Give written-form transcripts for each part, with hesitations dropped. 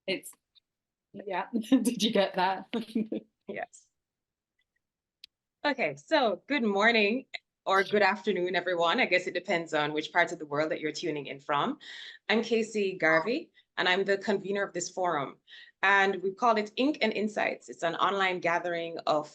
It's, yeah, did you get that? Yes. Okay, so good morning or good afternoon, everyone. I guess it depends on which parts of the world that you're tuning in from. I'm Kacy Garvey, and I'm the convener of this forum. And we call it Ink and Insights. It's an online gathering of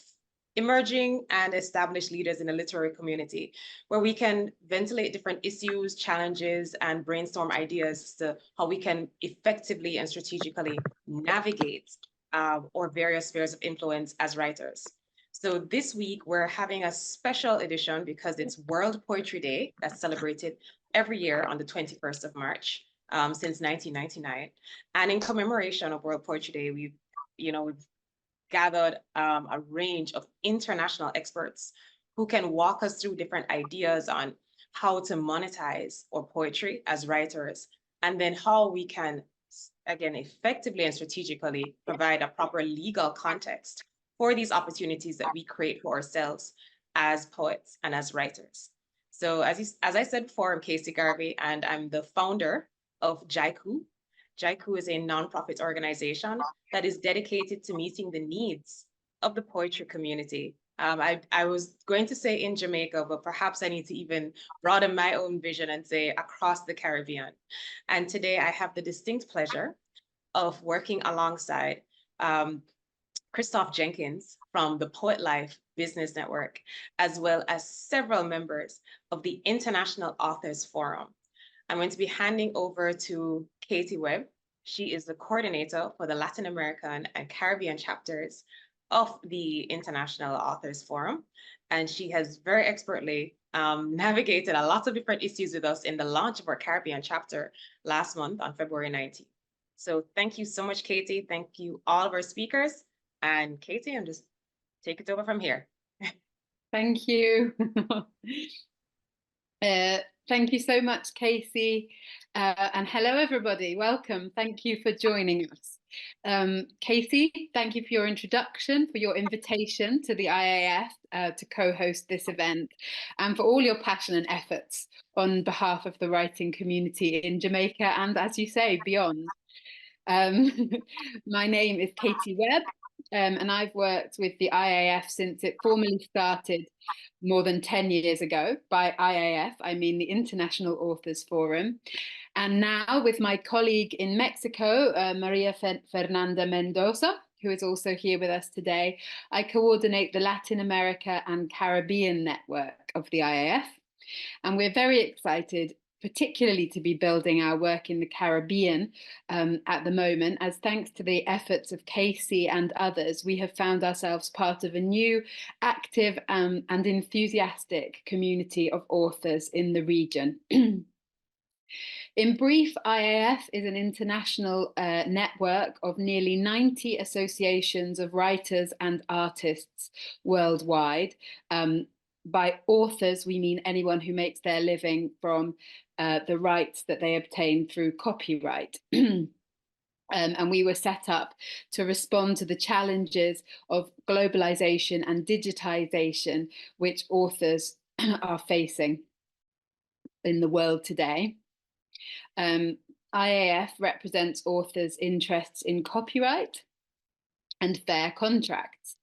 emerging and established leaders in the literary community, where we can ventilate different issues, challenges, and brainstorm ideas as to how we can effectively and strategically navigate our various spheres of influence as writers. So this week, we're having a special edition because it's World Poetry Day that's celebrated every year on the 21st of March since 1999. And in commemoration of World Poetry Day, we've gathered a range of international experts who can walk us through different ideas on how to monetize our poetry as writers, and then how we can, again, effectively and strategically provide a proper legal context for these opportunities that we create for ourselves as poets and as writers. So as I said before, I'm Kacy Garvey, and I'm the founder of JAIKU. JAIKU is a nonprofit organization that is dedicated to meeting the needs of the poetry community. I was going to say in Jamaica, but perhaps I need to even broaden my own vision and say across the Caribbean. And today I have the distinct pleasure of working alongside Christoph Jenkins from the Poet Life Business Network, as well as several members of the International Authors Forum. I'm going to be handing over to Katie Webb. She is the coordinator for the Latin American and Caribbean chapters of the International Authors Forum. And she has very expertly navigated a lot of different issues with us in the launch of our Caribbean chapter last month on February 19th. So thank you so much, Katie. Thank you all of our speakers. And Katie, I'm just take it over from here. Thank you. Thank you so much, Kacy. And hello, everybody. Welcome. Thank you for joining us. Kacy, thank you for your introduction, for your invitation to the IAF to co-host this event, and for all your passion and efforts on behalf of the writing community in Jamaica and, as you say, beyond. My name is Katie Webb. And I've worked with the IAF since it formally started more than 10 years ago. By IAF, I mean the International Authors Forum. And now with my colleague in Mexico, Maria Fernanda Mendoza, who is also here with us today, I coordinate the Latin America and Caribbean network of the IAF. And we're very excited particularly to be building our work in the Caribbean at the moment, as thanks to the efforts of Kacy and others, we have found ourselves part of a new, active and enthusiastic community of authors in the region. In brief, IAF is an international network of nearly 90 associations of writers and artists worldwide. By authors, we mean anyone who makes their living from the rights that they obtain through copyright. And we were set up to respond to the challenges of globalization and digitization, which authors are facing in the world today. IAF represents authors' interests in copyright and fair contracts,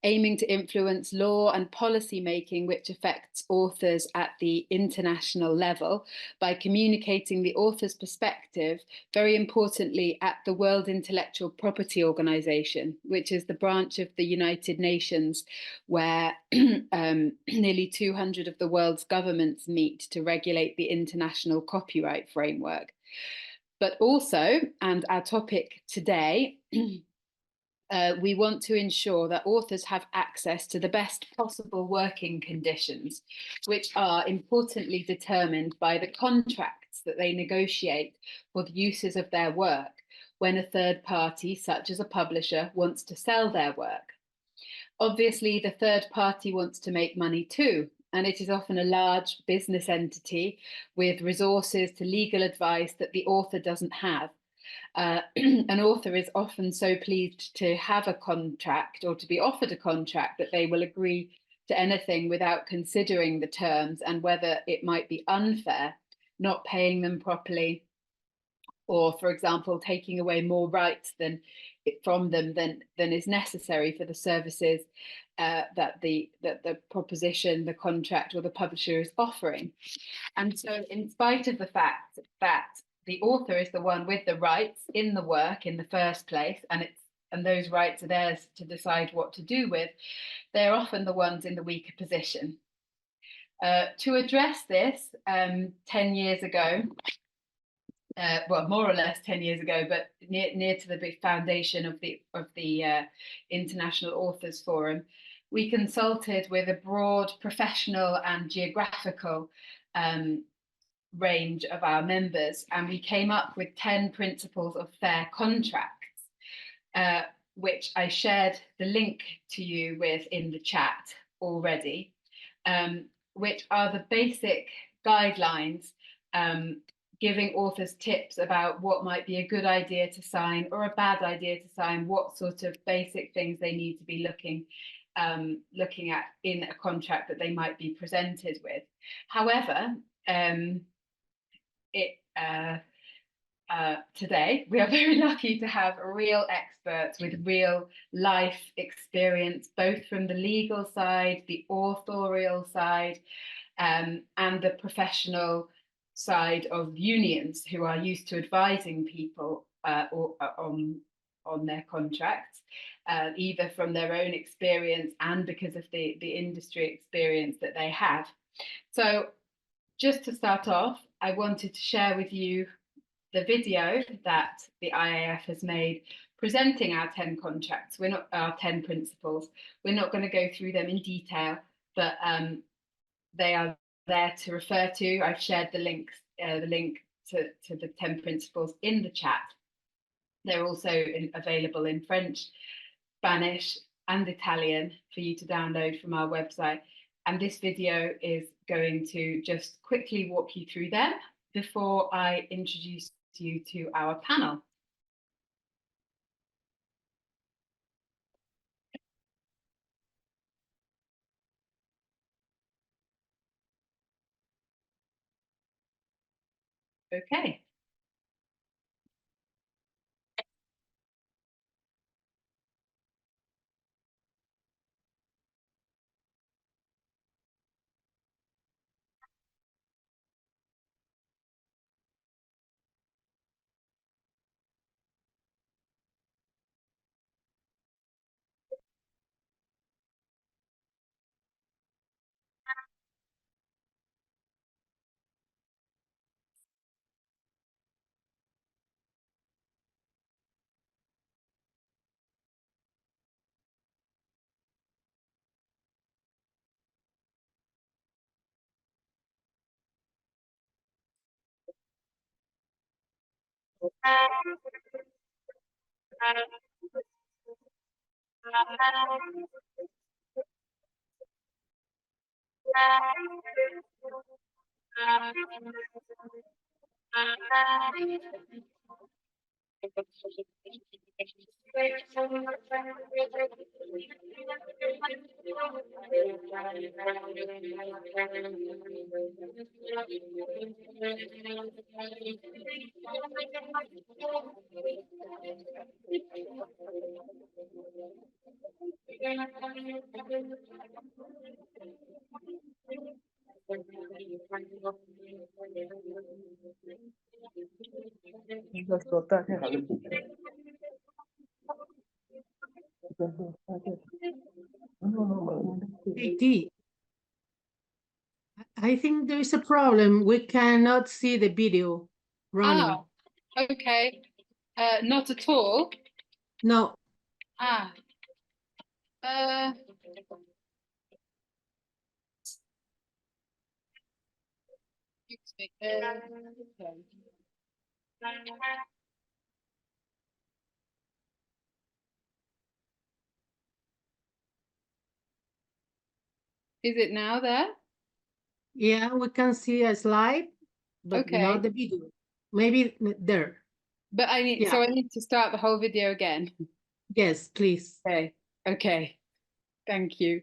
aiming to influence law and policy making which affects authors at the international level by communicating the author's perspective, very importantly, at the World Intellectual Property Organization, which is the branch of the United Nations where nearly 200 of the world's governments meet to regulate the international copyright framework. But also, and our topic today, we want to ensure that authors have access to the best possible working conditions, which are importantly determined by the contracts that they negotiate for the uses of their work when a third party, such as a publisher, wants to sell their work. Obviously, the third party wants to make money too, and it is often a large business entity with resources to legal advice that the author doesn't have. An author is often so pleased to have a contract or to be offered a contract that they will agree to anything without considering the terms and whether it might be unfair, not paying them properly, or, for example, taking away more rights from them than is necessary for the services that the proposition, the contract, or the publisher is offering. And so, in spite of the fact that the author is the one with the rights in the work in the first place, and those rights are theirs to decide what to do with, they're often the ones in the weaker position. To address this, 10 years ago, well, more or less 10 years ago, but near to the big foundation of the International Authors Forum, we consulted with a broad professional and geographical range of our members, and we came up with 10 principles of fair contracts, which I shared the link to you with in the chat already, which are the basic guidelines giving authors tips about what might be a good idea to sign or a bad idea to sign, what sort of basic things they need to be looking at in a contract that they might be presented with. However, today we are very lucky to have real experts with real life experience, both from the legal side, the authorial side, and the professional side of unions, who are used to advising people on their contracts, either from their own experience and because of the industry experience that they have. So just to start off, I wanted to share with you the video that the IAF has made presenting our 10 contracts. We're not our 10 principles. We're not going to go through them in detail, but they are there to refer to. I've shared the link to the 10 principles in the chat. They're also available in French, Spanish, and Italian for you to download from our website. And this video is going to just quickly walk you through them before I introduce you to our panel. Okay. AT, I think there is a problem. We cannot see the video running. Oh, okay. Not at all. No. Ah. Excuse me. Okay. Is it now there? Yeah, we can see a slide, but Okay. not the video. Maybe there. But I need, so I need to start the whole video again. Yes, please. Okay. Okay. Thank you.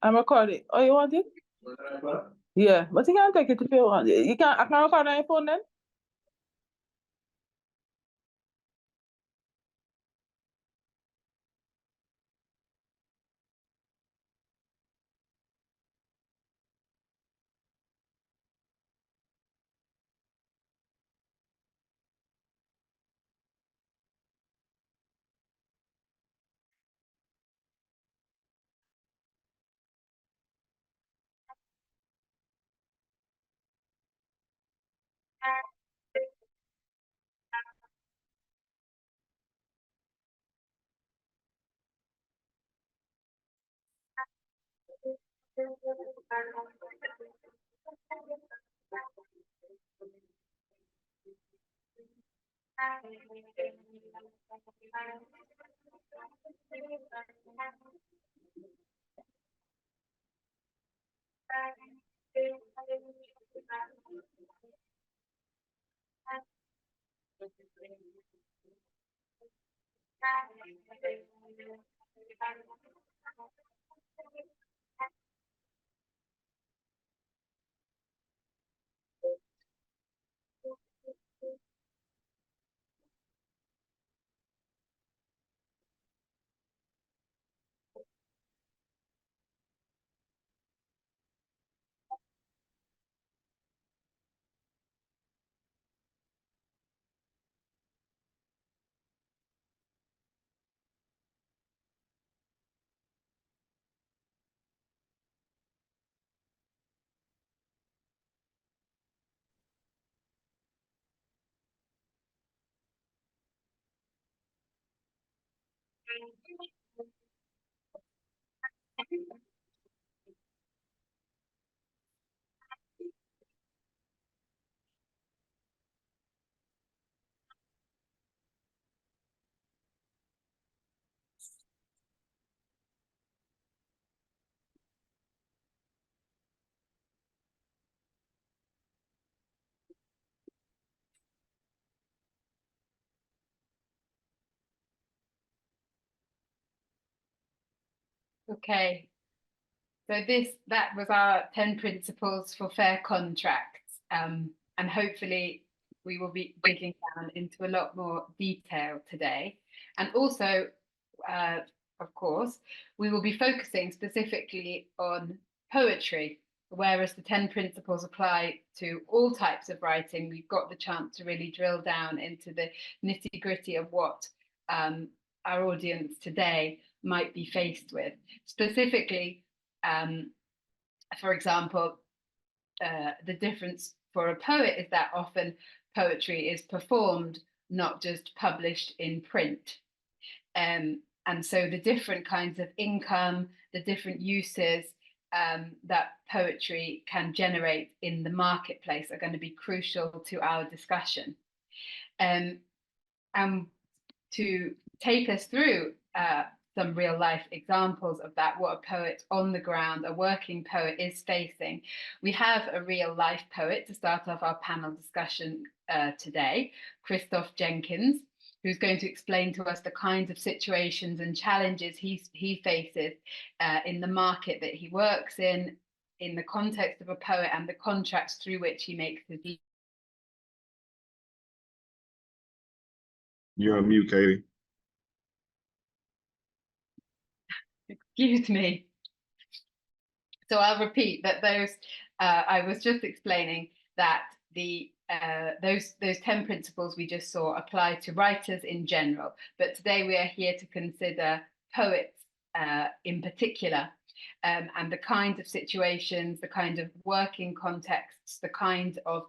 I'm recording. Oh, you want it? Yeah, but you can take it if you want. You can. I can record on your phone then. Okay, so that was our 10 principles for fair contracts, and hopefully we will be digging down into a lot more detail today. And also, of course, we will be focusing specifically on poetry, whereas the 10 principles apply to all types of writing. We've got the chance to really drill down into the nitty-gritty of what our audience today might be faced with. Specifically, for example, the difference for a poet is that often poetry is performed, not just published in print. And so the different kinds of income, the different uses that poetry can generate in the marketplace are going to be crucial to our discussion. And to take us through some real life examples of that, what a poet on the ground, a working poet is facing. We have a real life poet to start off our panel discussion today, Christoph Jenkins, who's going to explain to us the kinds of situations and challenges he faces in the market that he works in the context of a poet, and the contracts through which he makes his. You're on mute, Katie. Excuse me. So I'll repeat that those, I was just explaining that those 10 principles we just saw apply to writers in general, but today we are here to consider poets in particular, and the kinds of situations, the kind of working contexts, the kind of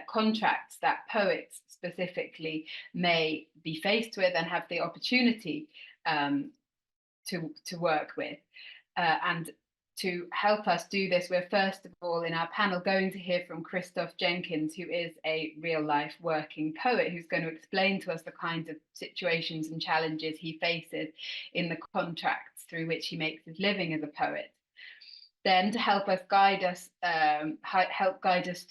contracts that poets specifically may be faced with and have the opportunity to work with. And to help us do this, we're first of all in our panel going to hear from Christoph Jenkins, who is a real-life working poet, who's going to explain to us the kinds of situations and challenges he faces in the contracts through which he makes his living as a poet. Then to help us guide us,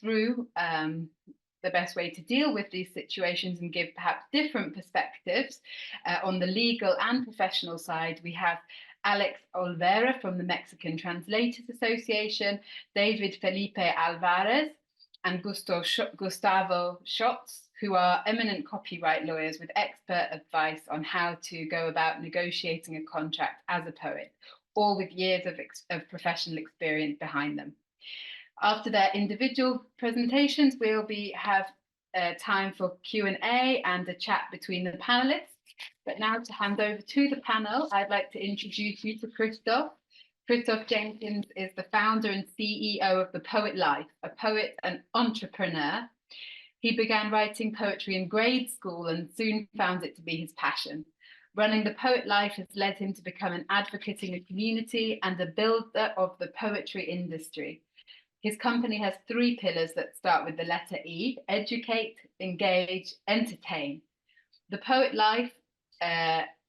through the best way to deal with these situations and give perhaps different perspectives on the legal and professional side, we have Alex Olvera from the Mexican Translators Association, David Felipe Alvarez, and Gustavo Schötz, who are eminent copyright lawyers with expert advice on how to go about negotiating a contract as a poet, all with years of professional experience behind them. After their individual presentations, we'll have time for Q&A and a chat between the panelists. But now to hand over to the panel, I'd like to introduce you to Christoph. Christoph Jenkins is the founder and CEO of The Poet Life, a poet and entrepreneur. He began writing poetry in grade school and soon found it to be his passion. Running The Poet Life has led him to become an advocate in the community and a builder of the poetry industry. His company has 3 pillars that start with the letter E: educate, engage, entertain. The Poet Life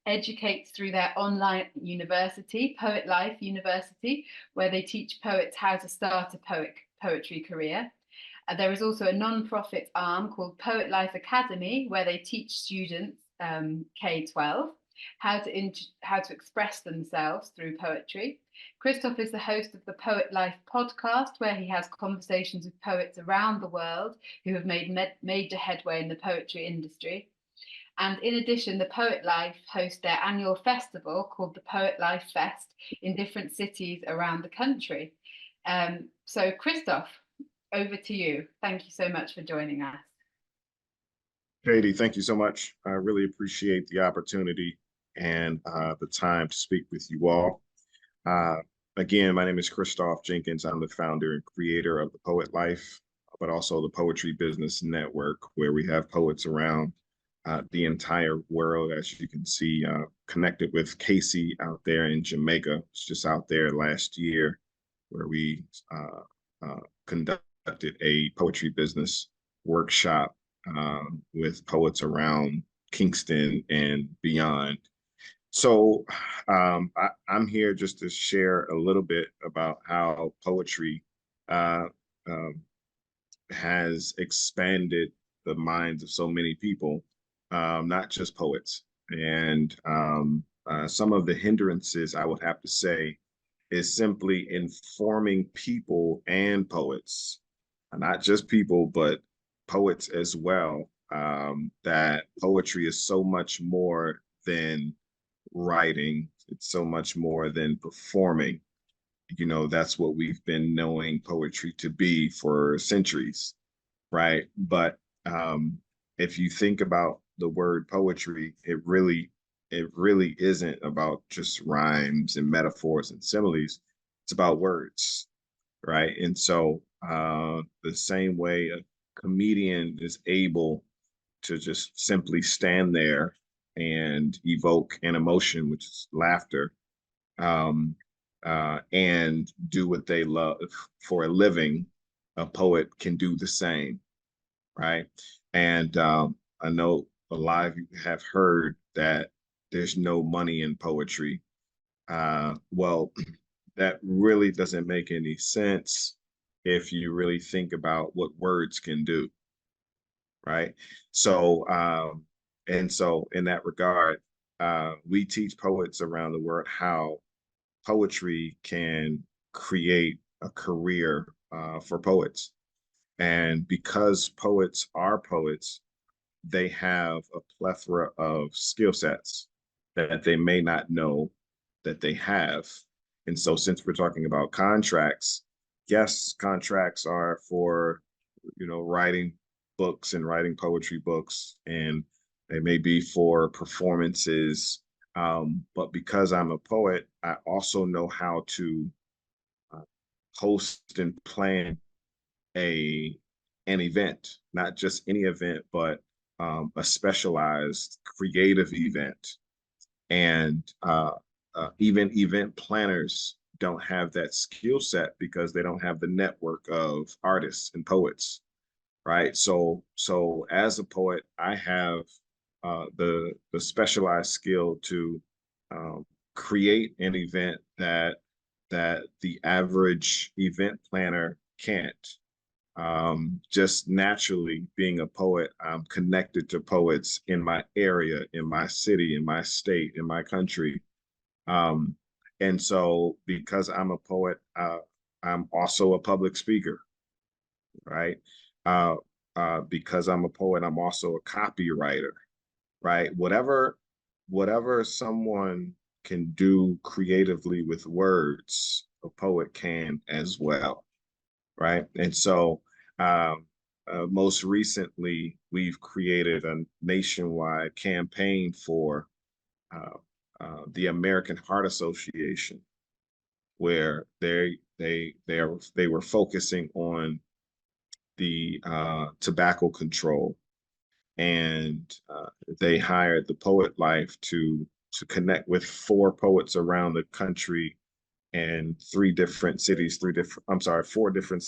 educates through their online university, Poet Life University, where they teach poets how to start a poetry career. There is also a non-profit arm called Poet Life Academy, where they teach students K-12 how to express themselves through poetry. Christoph is the host of the Poet Life podcast, where he has conversations with poets around the world who have made major headway in the poetry industry. And in addition, the Poet Life hosts their annual festival called the Poet Life Fest in different cities around the country. So Christoph, over to you. Thank you so much for joining us. Katie, thank you so much. I really appreciate the opportunity and the time to speak with you all. Again, my name is Christoph Jenkins. I'm the founder and creator of the Poet Life, but also the Poetry Business Network, where we have poets around the entire world. As you can see, connected with Kacy out there in Jamaica. I was just out there last year, where we conducted a poetry business workshop with poets around Kingston and beyond. So I'm here just to share a little bit about how poetry has expanded the minds of so many people, not just poets. And some of the hindrances, I would have to say, is simply informing people and poets, not just people, but poets as well, that poetry is so much more than writing. It's so much more than performing. You know, that's what we've been knowing poetry to be for centuries, right? But if you think about the word poetry, it really isn't about just rhymes and metaphors and similes. It's about words, right? And so the same way a comedian is able to just simply stand there and evoke an emotion, which is laughter, and do what they love for a living, a poet can do the same, right? And I know a lot of you have heard that there's no money in poetry. Well, that really doesn't make any sense if you really think about what words can do, right? So And so in that regard, we teach poets around the world how poetry can create a career for poets. And because poets are poets, they have a plethora of skill sets that they may not know that they have. And so since we're talking about contracts, yes, contracts are for, writing books and writing poetry books, and they may be for performances. But because I'm a poet, I also know how to host and plan an event, not just any event, but a specialized creative event. And even event planners don't have that skill set because they don't have the network of artists and poets, right? So as a poet, I have the specialized skill to create an event that the average event planner can't. Just naturally being a poet, I'm connected to poets in my area, in my city, in my state, in my country. And so because I'm a poet, I'm also a public speaker, right? Because I'm a poet, I'm also a copywriter, right? Whatever someone can do creatively with words, a poet can as well, right? And so most recently, we've created a nationwide campaign for the American Heart Association, where they were focusing on the tobacco control, and they hired the Poet Life to connect with 4 poets around the country and 4 different cities, 4 different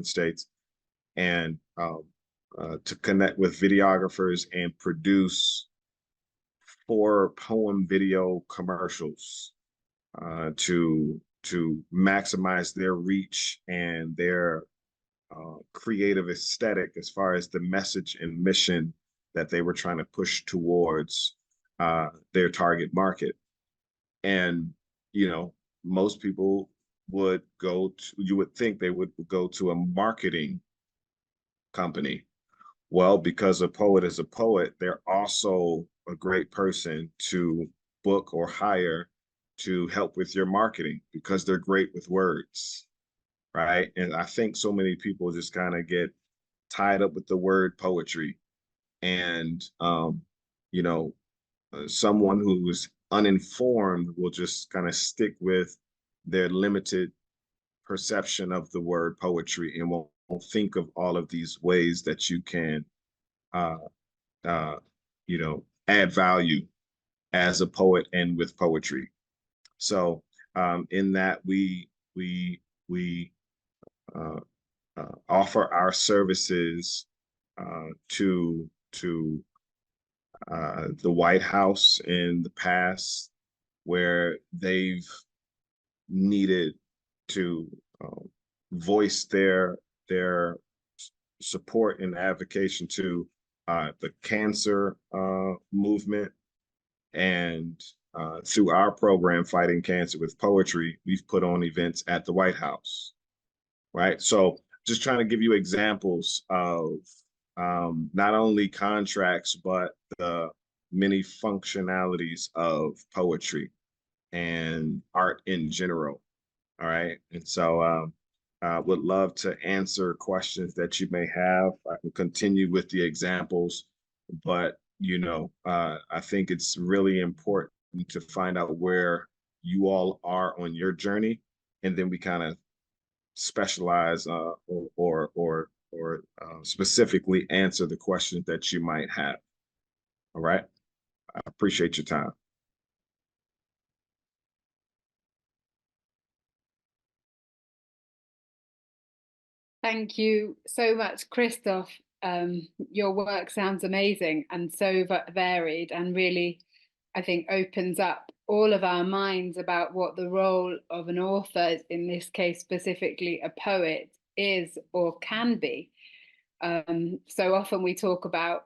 states, and to connect with videographers and produce 4 poem video commercials to maximize their reach and their creative aesthetic as far as the message and mission that they were trying to push towards their target market. And, most people would you would think they would go to a marketing company. Well, because a poet is a poet, they're also a great person to book or hire to help with your marketing because they're great with words, right? And I think so many people just kind of get tied up with the word poetry. And, someone who is uninformed will just kind of stick with their limited perception of the word poetry and won't think of all of these ways that you can, add value as a poet and with poetry. So in that we offer our services to the White House in the past, where they've needed to voice their support and advocacy to the cancer movement. And through our program, Fighting Cancer with Poetry, we've put on events at the White House, right? So just trying to give you examples of not only contracts, but the many functionalities of poetry and art in general. All right. And so would love to answer questions that you may have. I can continue with the examples, but I think it's really important to find out where you all are on your journey, and then we kind of specialize or specifically answer the questions that you might have. All right. I appreciate your time. Thank you so much, Christoph. Your work sounds amazing and so varied, and really, I think, opens up all of our minds about what the role of an author, in this case specifically a poet, is or can be. So often we talk about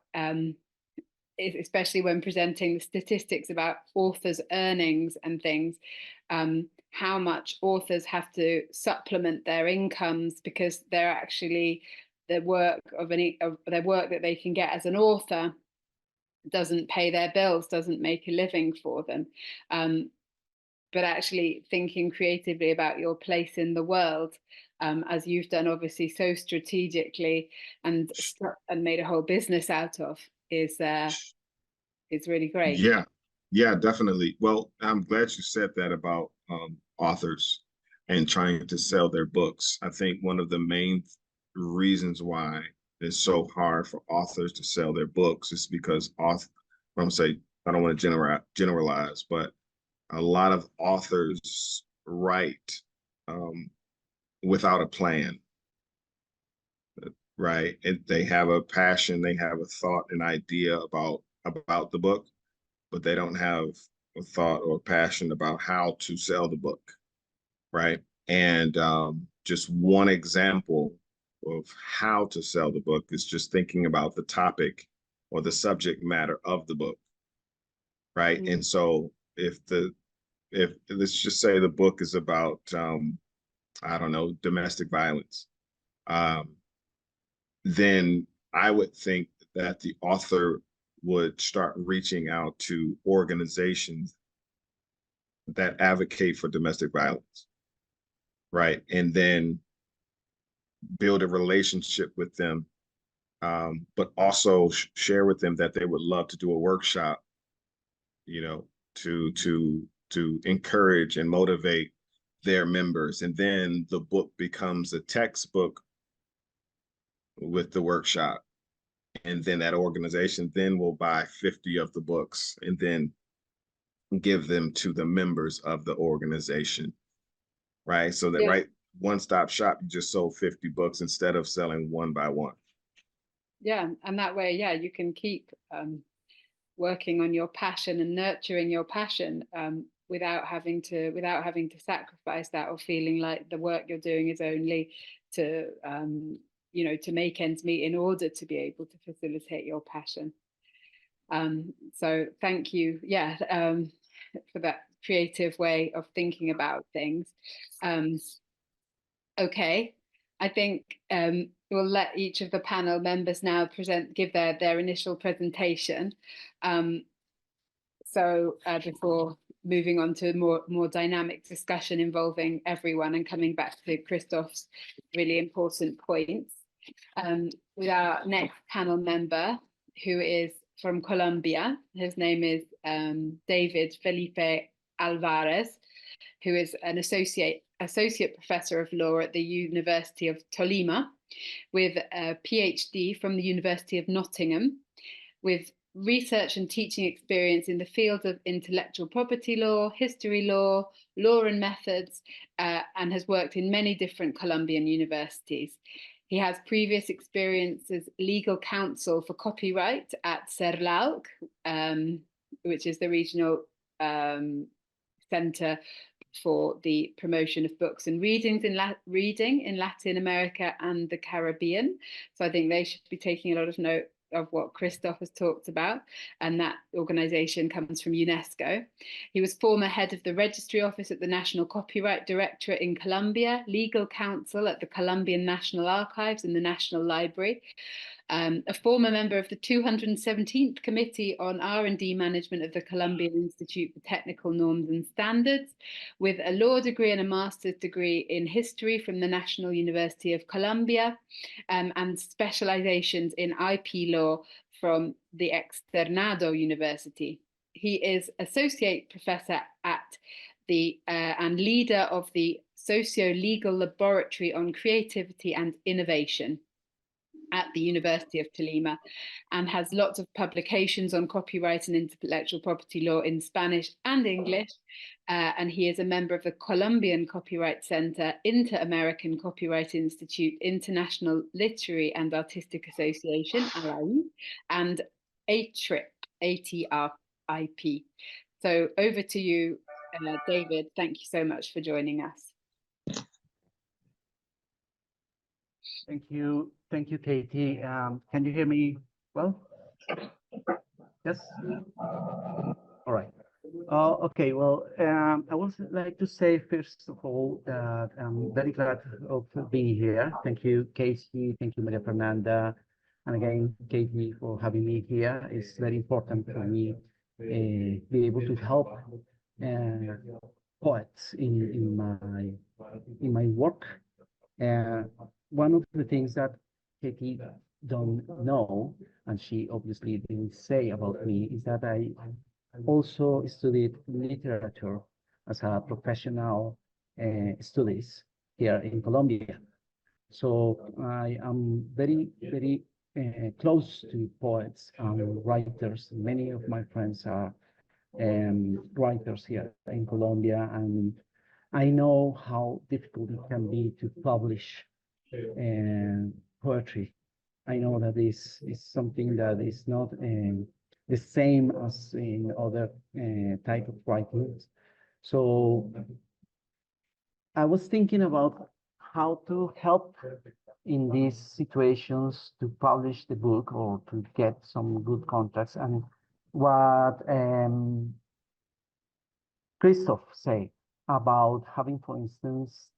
especially when presenting the statistics about authors' earnings and things, how much authors have to supplement their incomes because they're actually the work of their work that they can get as an author doesn't pay their bills, doesn't make a living for them. But actually thinking creatively about your place in the world, as you've done obviously so strategically and made a whole business out of, is really great. Yeah, definitely. Well, I'm glad you said that about authors and trying to sell their books. I think one of the main reasons why it's so hard for authors to sell their books is because I don't want to generalize, but a lot of authors write without a plan, right? They have a passion, they have a thought, an idea about the book, but they don't have a thought or passion about how to sell the book, right? And just one example of how to sell the book is just thinking about the topic or the subject matter of the book, right? And so if let's just say the book is about I don't know, domestic violence, then I would think that the author would start reaching out to organizations that advocate for domestic violence, right? And then build a relationship with them, but also share with them that they would love to do a workshop, you know, to encourage and motivate their members. And then the book becomes a textbook with the workshop. And then that organization then will buy 50 of the books and then give them to the members of the organization, right? So that, right, one-stop shop, you just sold 50 books instead of selling one by one. Yeah, and that way, you can keep working on your passion and nurturing your passion without having to sacrifice that or feeling like the work you're doing is only to to make ends meet in order to be able to facilitate your passion. So thank you, for that creative way of thinking about things. Okay, I think we'll let each of the panel members now give their initial presentation. So before moving on to more dynamic discussion involving everyone and coming back to Christoph's really important points. With our next panel member, who is from Colombia. His name is David Felipe Alvarez, who is an associate professor of law at the University of Tolima, with a PhD from the University of Nottingham, with research and teaching experience in the field of intellectual property law, history law, law and methods, and has worked in many different Colombian universities. He has previous experience as legal counsel for copyright at CERLAUC, which is the regional center for the promotion of books and reading in Latin America and the Caribbean. So I think they should be taking a lot of note of what Christoph has talked about, and that organization comes from UNESCO. He was former head of the registry office at the National Copyright Directorate in Colombia, legal counsel at the Colombian National Archives and the National Library, a former member of the 217th Committee on R&D Management of the Colombian Institute for Technical Norms and Standards, with a law degree and a master's degree in history from the National University of Colombia, and specializations in IP law from the Externado University. He is associate professor at the and leader of the Socio-Legal Laboratory on Creativity and Innovation at the University of Tolima, and has lots of publications on copyright and intellectual property law in Spanish and English. And he is a member of the Colombian Copyright Center, Inter-American Copyright Institute, International Literary and Artistic Association, ALAI, and ATRIP, ATRIP. So over to you, David. Thank you so much for joining us. Thank you, Katie. Can you hear me well? Yes. All right. Okay. Well, I would like to say first of all that I'm very glad of being here. Thank you, Kacy. Thank you, Maria Fernanda, and again, Katie, for having me here. It's very important for me be able to help poets in my work. One of the things that Katie don't know, and she obviously didn't say about me, is that I also studied literature as a professional studies here in Colombia. So I am very, very close to poets and writers. Many of my friends are writers here in Colombia, and I know how difficult it can be to publish poetry. I know that this is something that is not the same as in other type of writings. So I was thinking about how to help in these situations to publish the book or to get some good contacts. And what Christoph said about having, for instance,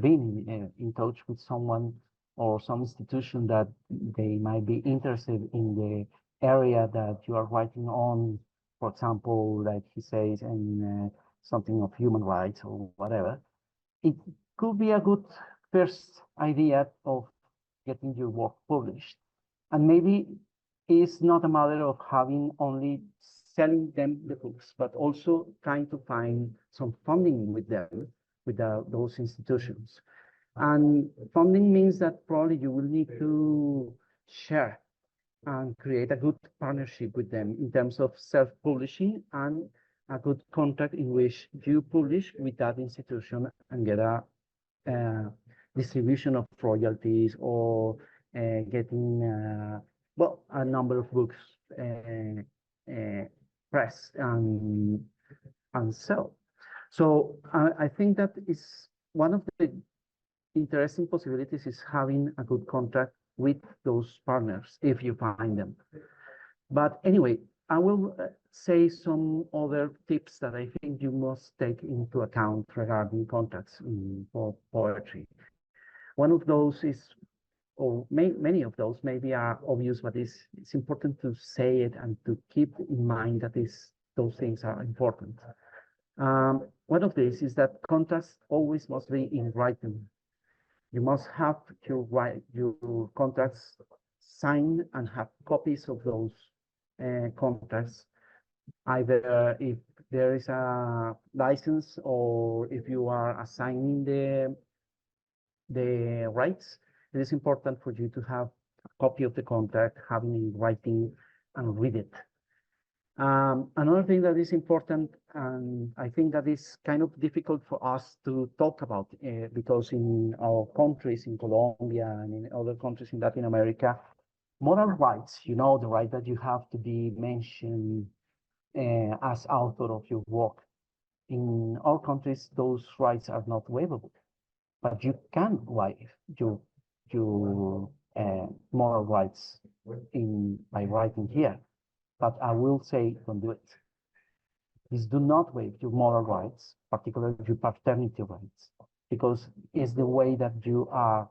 being in touch with someone or some institution that they might be interested in the area that you are writing on, for example, like he says, in something of human rights or whatever. It could be a good first idea of getting your work published. And maybe it's not a matter of having only selling them the books, but also trying to find some funding with them, with those institutions. And funding means that probably you will need to share and create a good partnership with them in terms of self-publishing and a good contract in which you publish with that institution and get a distribution of royalties or getting well, a number of books pressed and sell. So I think that is one of the interesting possibilities is having a good contract with those partners if you find them. But anyway, I will say some other tips that I think you must take into account regarding contracts for poetry. One of those is, or many of those maybe are obvious, but it's important to say it and to keep in mind that those things are important. One of these is that contracts always must be in writing. You must have your contracts signed and have copies of those contracts, either if there is a license or if you are assigning the rights. It is important for you to have a copy of the contract, having it in writing and read it. Another thing that is important, and I think that is kind of difficult for us to talk about because in our countries, in Colombia and in other countries in Latin America, moral rights, you know, the right that you have to be mentioned as author of your work. In our countries, those rights are not waivable, but you can waive your moral rights by writing here. But I will say, don't do it. Please do not waive your moral rights, particularly your paternity rights, because it's the way that you are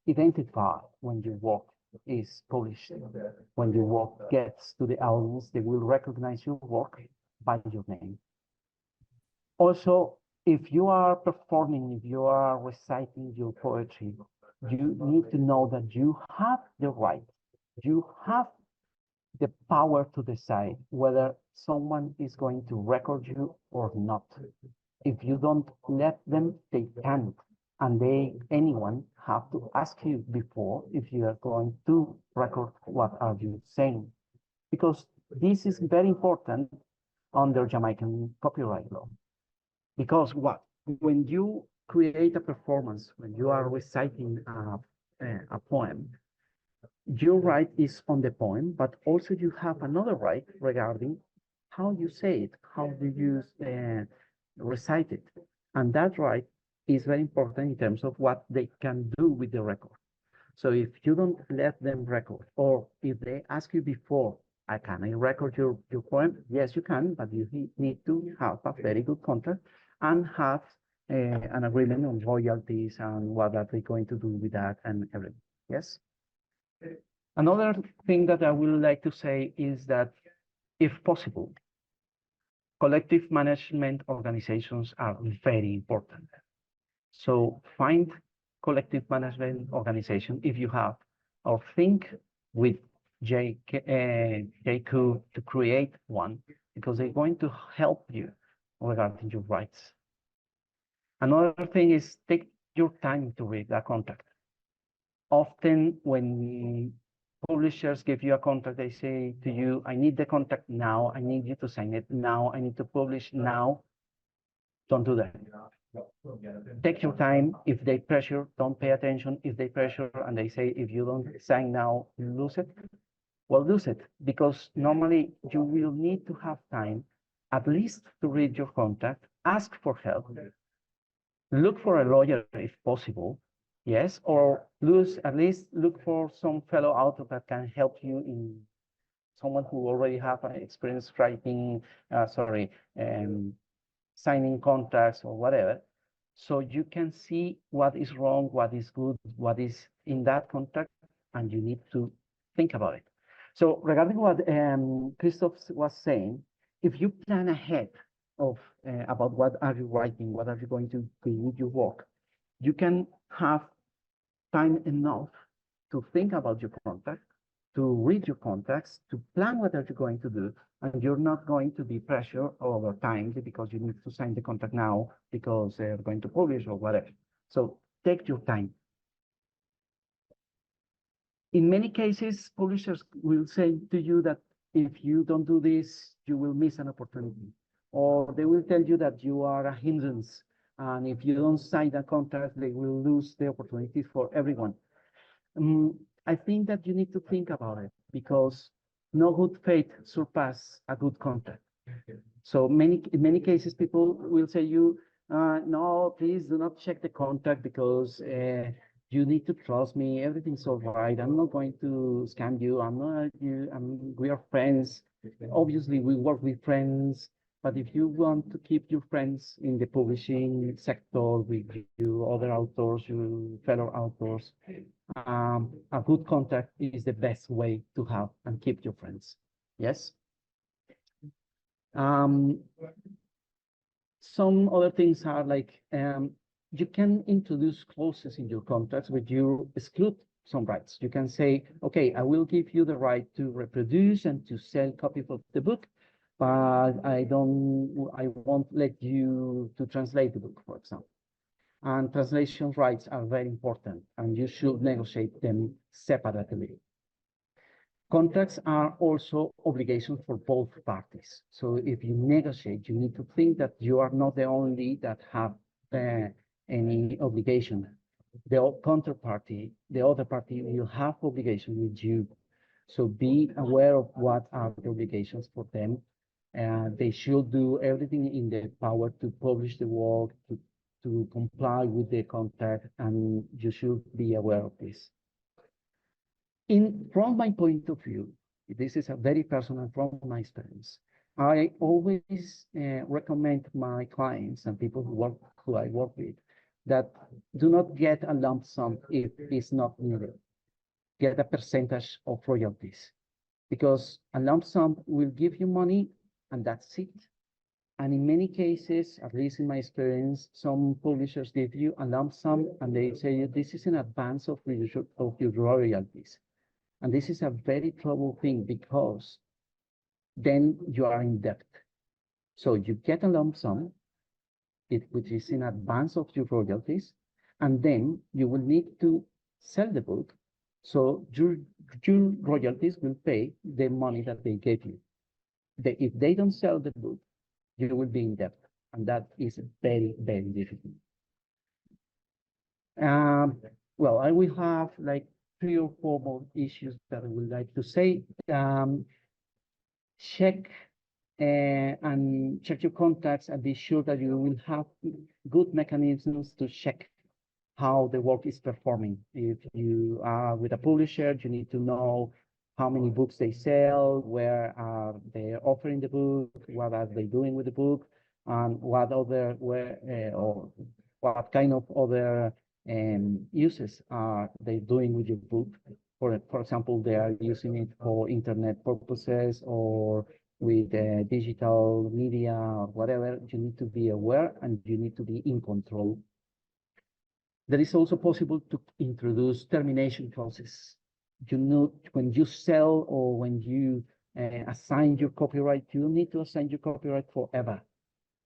identified when your work is published. When your work gets to the audience, they will recognize your work by your name. Also, if you are performing, if you are reciting your poetry, you need to know that you have the right, you have the power to decide whether someone is going to record you or not. If you don't let them, they can't. And anyone have to ask you before if you are going to record what are you saying. Because this is very important under Jamaican copyright law. Because when you create a performance, when you are reciting a poem, your right is on the poem, but also you have another right regarding how you say it, how do you recite it. And that right is very important in terms of what they can do with the record. So if you don't let them record, or if they ask you before, can I record your poem? Yes, you can, but you need to have a very good contract and have an agreement on royalties and what are they going to do with that and everything. Yes. Another thing that I would like to say is that, if possible, collective management organizations are very important. So find collective management organization if you have, or think with JAIKU to create one, because they're going to help you regarding your rights. Another thing is take your time to read that contract. Often when publishers give you a contract, they say to you, I need the contract now, I need you to sign it now, I need to publish now. Don't do that. Take your time. If they pressure, don't pay attention. If they pressure and they say, if you don't sign now, you lose it, well, lose it, because normally you will need to have time at least to read your contract, ask for help, look for a lawyer if possible, yes, or at least look for some fellow author that can help you, in someone who already have an experience writing, signing contracts or whatever, so you can see what is wrong, what is good, what is in that contract, and you need to think about it. So regarding what Christoph was saying, if you plan ahead of about what are you writing, what are you going to do with your work, you can have time enough to think about your contract, to read your contracts, to plan what are you going to do, and you're not going to be pressured over time because you need to sign the contract now because they're going to publish or whatever. So take your time. In many cases, publishers will say to you that if you don't do this, you will miss an opportunity. Or they will tell you that you are a hindrance, and if you don't sign the contract, they will lose the opportunity for everyone. I think that you need to think about it, because no good faith surpasses a good contract. So in many cases, people will say you, no, please do not check the contract because you need to trust me. Everything's all right. I'm not going to scam you. We are friends. Obviously, we work with friends. But if you want to keep your friends in the publishing sector with you, other authors, your fellow authors, a good contract is the best way to have and keep your friends. Yes. Some other things are like, you can introduce clauses in your contracts where you exclude some rights. You can say, okay, I will give you the right to reproduce and to sell copies of the book, but I won't let you to translate the book, for example. And translation rights are very important, and you should negotiate them separately. Contracts are also obligations for both parties. So if you negotiate, you need to think that you are not the only that have any obligation. The counterparty, the other party, will have obligation with you. So be aware of what are the obligations for them. They should do everything in their power to publish the work, to comply with the contract, and you should be aware of this. From my point of view, this is a very personal from my experience. I always recommend my clients and people who I work with that do not get a lump sum if it's not needed. Get a percentage of royalties, because a lump sum will give you money and that's it. And in many cases, at least in my experience, some publishers give you a lump sum and they say this is in advance of your royalties. And this is a very trouble thing, because then you are in debt. So you get a lump sum, which is in advance of your royalties, and then you will need to sell the book. So your royalties will pay the money that they gave you. If they don't sell the book, you will be in debt, and that is very, very difficult. Well, I will have like 3 or 4 more issues that I would like to say. Check your contacts and be sure that you will have good mechanisms to check how the work is performing. If you are with a publisher, you need to know how many books they sell, where are they offering the book, what are they doing with the book, and what other or what kind of other uses are they doing with your book. For example, they are using it for internet purposes or with digital media or whatever. You need to be aware and you need to be in control. There is also possible to introduce termination clauses. You know, when you sell or when you assign your copyright, you don't need to assign your copyright forever.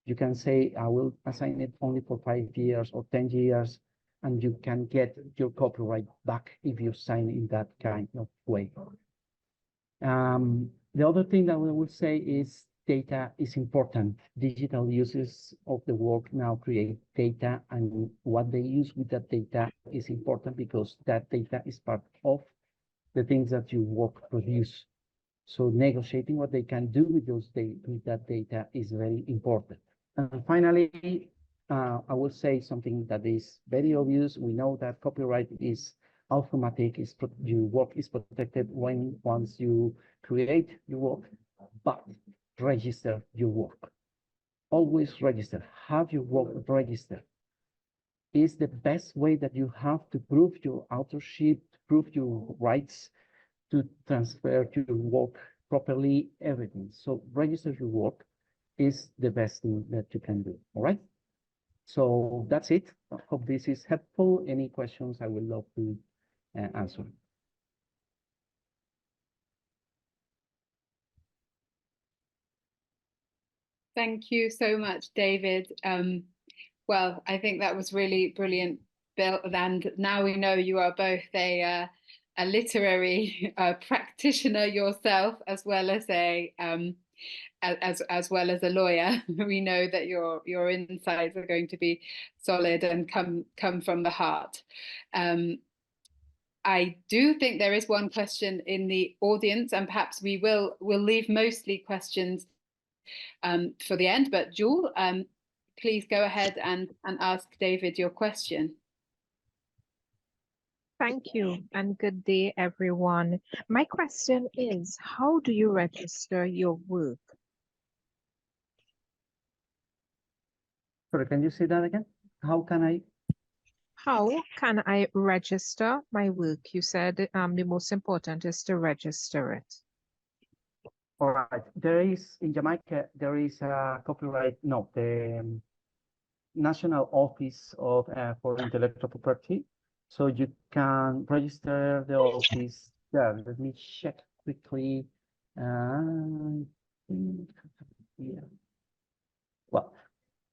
You can say, I will assign it only for 5 years or 10 years, and you can get your copyright back if you sign in that kind of way. The other thing that we will say is data is important. Digital uses of the work now create data, and what they use with that data is important because that data is part of the things that your work produce. So negotiating what they can do with that data is very important. And finally, I will say something that is very obvious. We know that copyright is automatic, your work is protected once you create your work, but register your work. Always register, have your work registered. Is the best way that you have to prove your authorship, prove your rights, to transfer your work properly, everything. So register your work is the best thing that you can do, all right? So that's it. I hope this is helpful. Any questions, I would love to answer. Thank you so much, David. Well, I think that was really brilliant, Bill. And now we know you are both a literary practitioner yourself, as well as a lawyer. We know that your insights are going to be solid and come from the heart. I do think there is one question in the audience, and perhaps we'll leave mostly questions for the end. But Jewel, please go ahead and ask David your question. Thank you and good day, everyone. My question is, how do you register your work? Sorry, can you say that again? How can I register my work? You said the most important is to register it. All right. There is, in Jamaica, there is a copyright, no, the National Office of for Intellectual Property. So you can register the office there. Let me check quickly. Yeah. Well,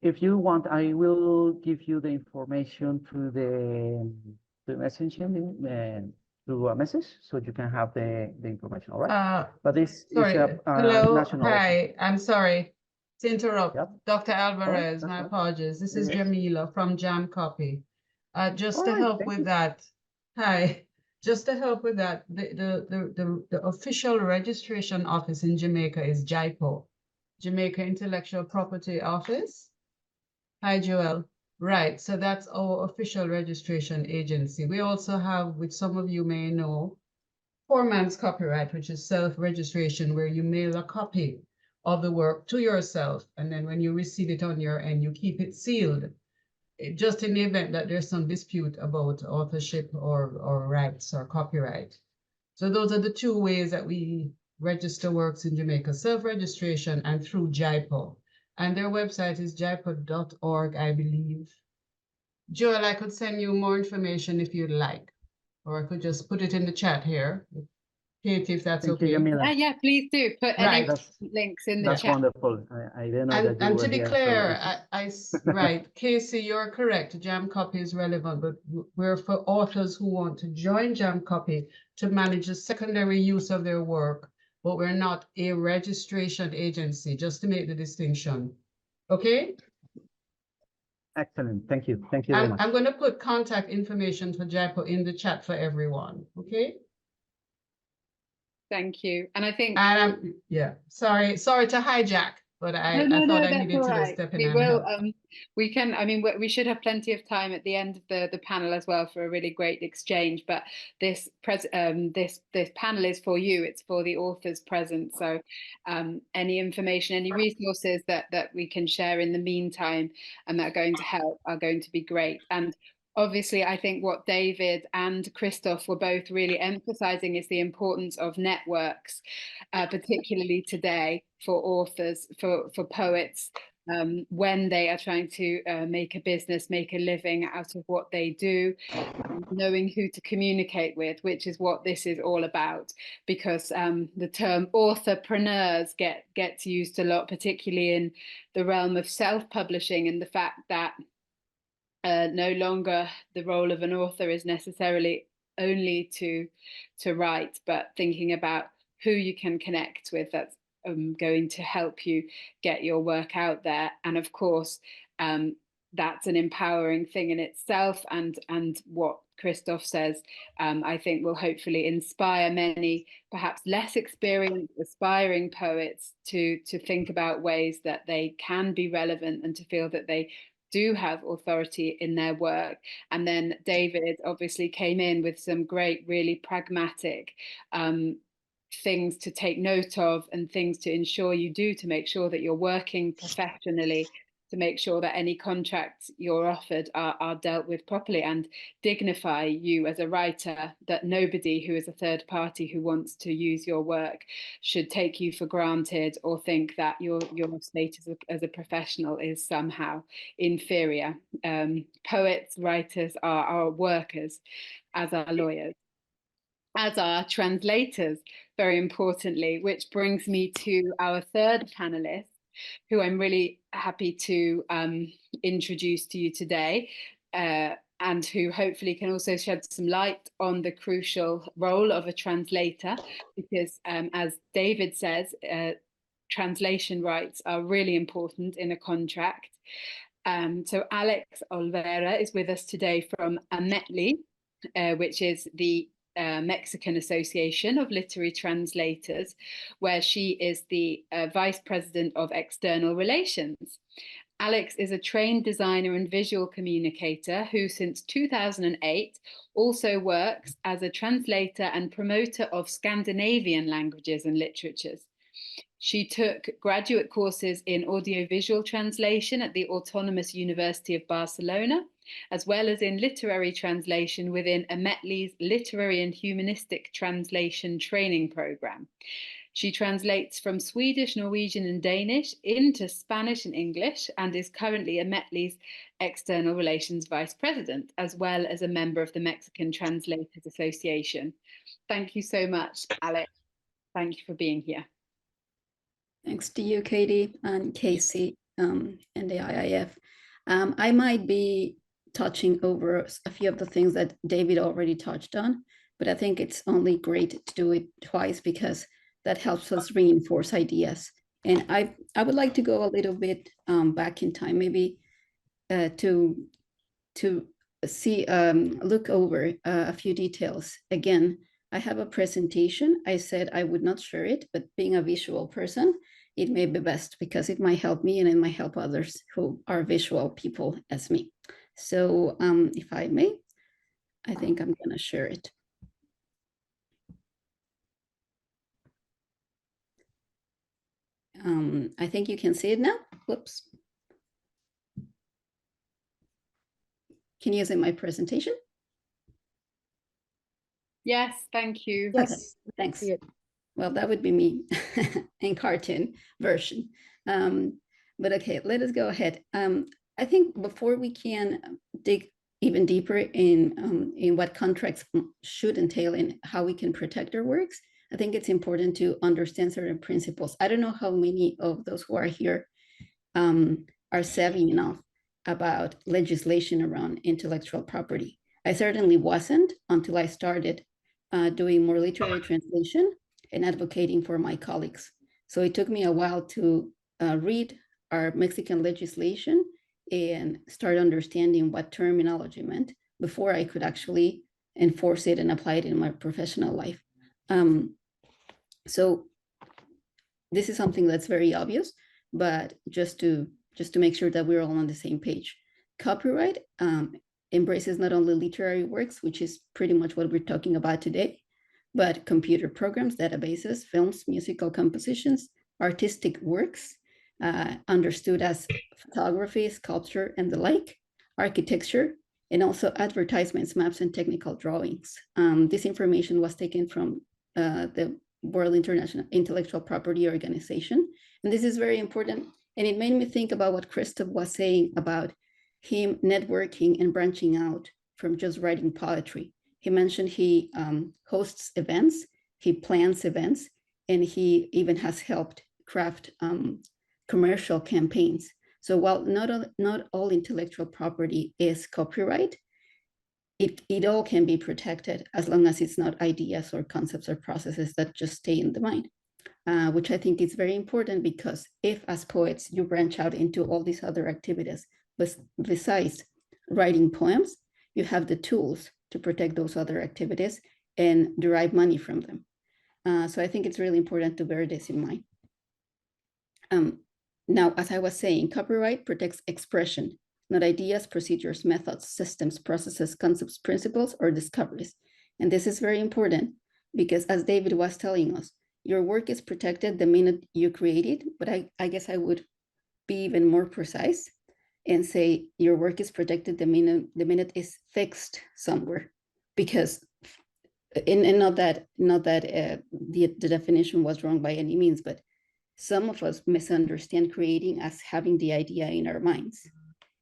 if you want, I will give you the information through the messaging through a message, so you can have the information. All right. But this is a hello. national. Hi. I'm sorry to interrupt. Yep. Dr. Alvarez, Oh, my right. Apologies. This is Yes. Jamila from Jam Copy. Just All to right, help thank with you. that. Hi. Just to help with that, the official registration office in Jamaica is JAIKU, Jamaica Intellectual Property Office. Hi, Joel. Right, so that's our official registration agency. We also have, which some of you may know, Poor Man's Copyright, which is self-registration, where you mail a copy of the work to yourself, and then when you receive it on your end, you keep it sealed, just in the event that there's some dispute about authorship or rights or copyright. So those are the two ways that we register works in Jamaica, self-registration and through JAIKU. And their website is jaiku.org, I believe. Joel, I could send you more information if you'd like, or I could just put it in the chat here. Katie, if that's Thank okay. you, Jamila. Yeah, please do put Right. any links in the That's chat. wonderful. I didn't know that you And were to be here, so clear, this is- right, Kacy, you're correct. Jam Copy is relevant, but we're for authors who want to join Jam Copy to manage the secondary use of their work, but we're not a registration agency, just to make the distinction. Okay? Excellent. Thank you. Thank you very much. I'm going to put contact information for JAIKU in the chat for everyone. Okay? Thank you. And I think And yeah, sorry to hijack, but No, I no, thought I that's needed all to just right. step in We and will, help. we can, I mean, we should have plenty of time at the end of the panel as well for a really great exchange, but this panel is for you, it's for the authors present. So any information, any resources that we can share in the meantime and that are going to help are going to be great. And obviously, I think what David and Christoph were both really emphasizing is the importance of networks, particularly today for authors, for poets, when they are trying to make a business, make a living out of what they do, knowing who to communicate with, which is what this is all about. Because the term authorpreneurs gets used a lot, particularly in the realm of self-publishing, and the fact that no longer the role of an author is necessarily only to write, but thinking about who you can connect with that's going to help you get your work out there. And of course, that's an empowering thing in itself. And what Christoph says, I think will hopefully inspire many perhaps less experienced aspiring poets to think about ways that they can be relevant and to feel that they do have authority in their work. And then David obviously came in with some great, really pragmatic things to take note of and things to ensure you do, to make sure that you're working professionally, to make sure that any contracts you're offered are dealt with properly and dignify you as a writer, that nobody who is a third party who wants to use your work should take you for granted or think that your status as a professional is somehow inferior. Poets, writers are workers, as are lawyers, as are translators, very importantly, which brings me to our third panelist, who I'm really happy to introduce to you today, and who hopefully can also shed some light on the crucial role of a translator, because as David says, translation rights are really important in a contract. So Alex Olvera is with us today from AMETLI, which is the Mexican Association of Literary Translators, where she is the Vice President of External Relations. Alex is a trained designer and visual communicator who since 2008 also works as a translator and promoter of Scandinavian languages and literatures. She took graduate courses in audiovisual translation at the Autonomous University of Barcelona, as well as in literary translation within AMETLI's Literary and Humanistic Translation Training Program. She translates from Swedish, Norwegian, and Danish into Spanish and English, and is currently AMETLI's External Relations Vice President, as well as a member of the Mexican Translators Association. Thank you so much, Alex. Thank you for being here. Thanks to you, Katie and Kacy, and the IIF. I might be touching over a few of the things that David already touched on, but I think it's only great to do it twice because that helps us reinforce ideas. And I would like to go a little bit back in time, maybe to see, look over a few details. Again, I have a presentation. I said I would not share it, but being a visual person, it may be best because it might help me and it might help others who are visual people as me. So if I may, I think I'm gonna share it. I think you can see it now. Whoops. Can you see my presentation? Yes, thank you. Yes, okay, thanks. Yeah. Well, that would be me in cartoon version. But okay, let us go ahead. I think before we can dig even deeper in what contracts should entail and how we can protect our works, I think it's important to understand certain principles. I don't know how many of those who are here are savvy enough about legislation around intellectual property. I certainly wasn't until I started doing more literary translation and advocating for my colleagues. So it took me a while to read our Mexican legislation and start understanding what terminology meant before I could actually enforce it and apply it in my professional life. So this is something that's very obvious, but just to make sure that we're all on the same page. Copyright embraces not only literary works, which is pretty much what we're talking about today, but computer programs, databases, films, musical compositions, artistic works, understood as photography, sculpture, and the like, architecture, and also advertisements, maps, and technical drawings. This information was taken from the World International Intellectual Property Organization. And this is very important. And it made me think about what Christoph was saying about him networking and branching out from just writing poetry. He mentioned he hosts events, he plans events, and he even has helped craft commercial campaigns. So while not all intellectual property is copyright, it all can be protected as long as it's not ideas or concepts or processes that just stay in the mind, which I think is very important, because if as poets you branch out into all these other activities, besides writing poems, you have the tools to protect those other activities and derive money from them. So I think it's really important to bear this in mind. Now, as I was saying, copyright protects expression, not ideas, procedures, methods, systems, processes, concepts, principles, or discoveries. And this is very important because, as David was telling us, your work is protected the minute you create it, but I guess I would be even more precise and say your work is protected the minute it's fixed somewhere, because and not that the definition was wrong by any means, but some of us misunderstand creating as having the idea in our minds.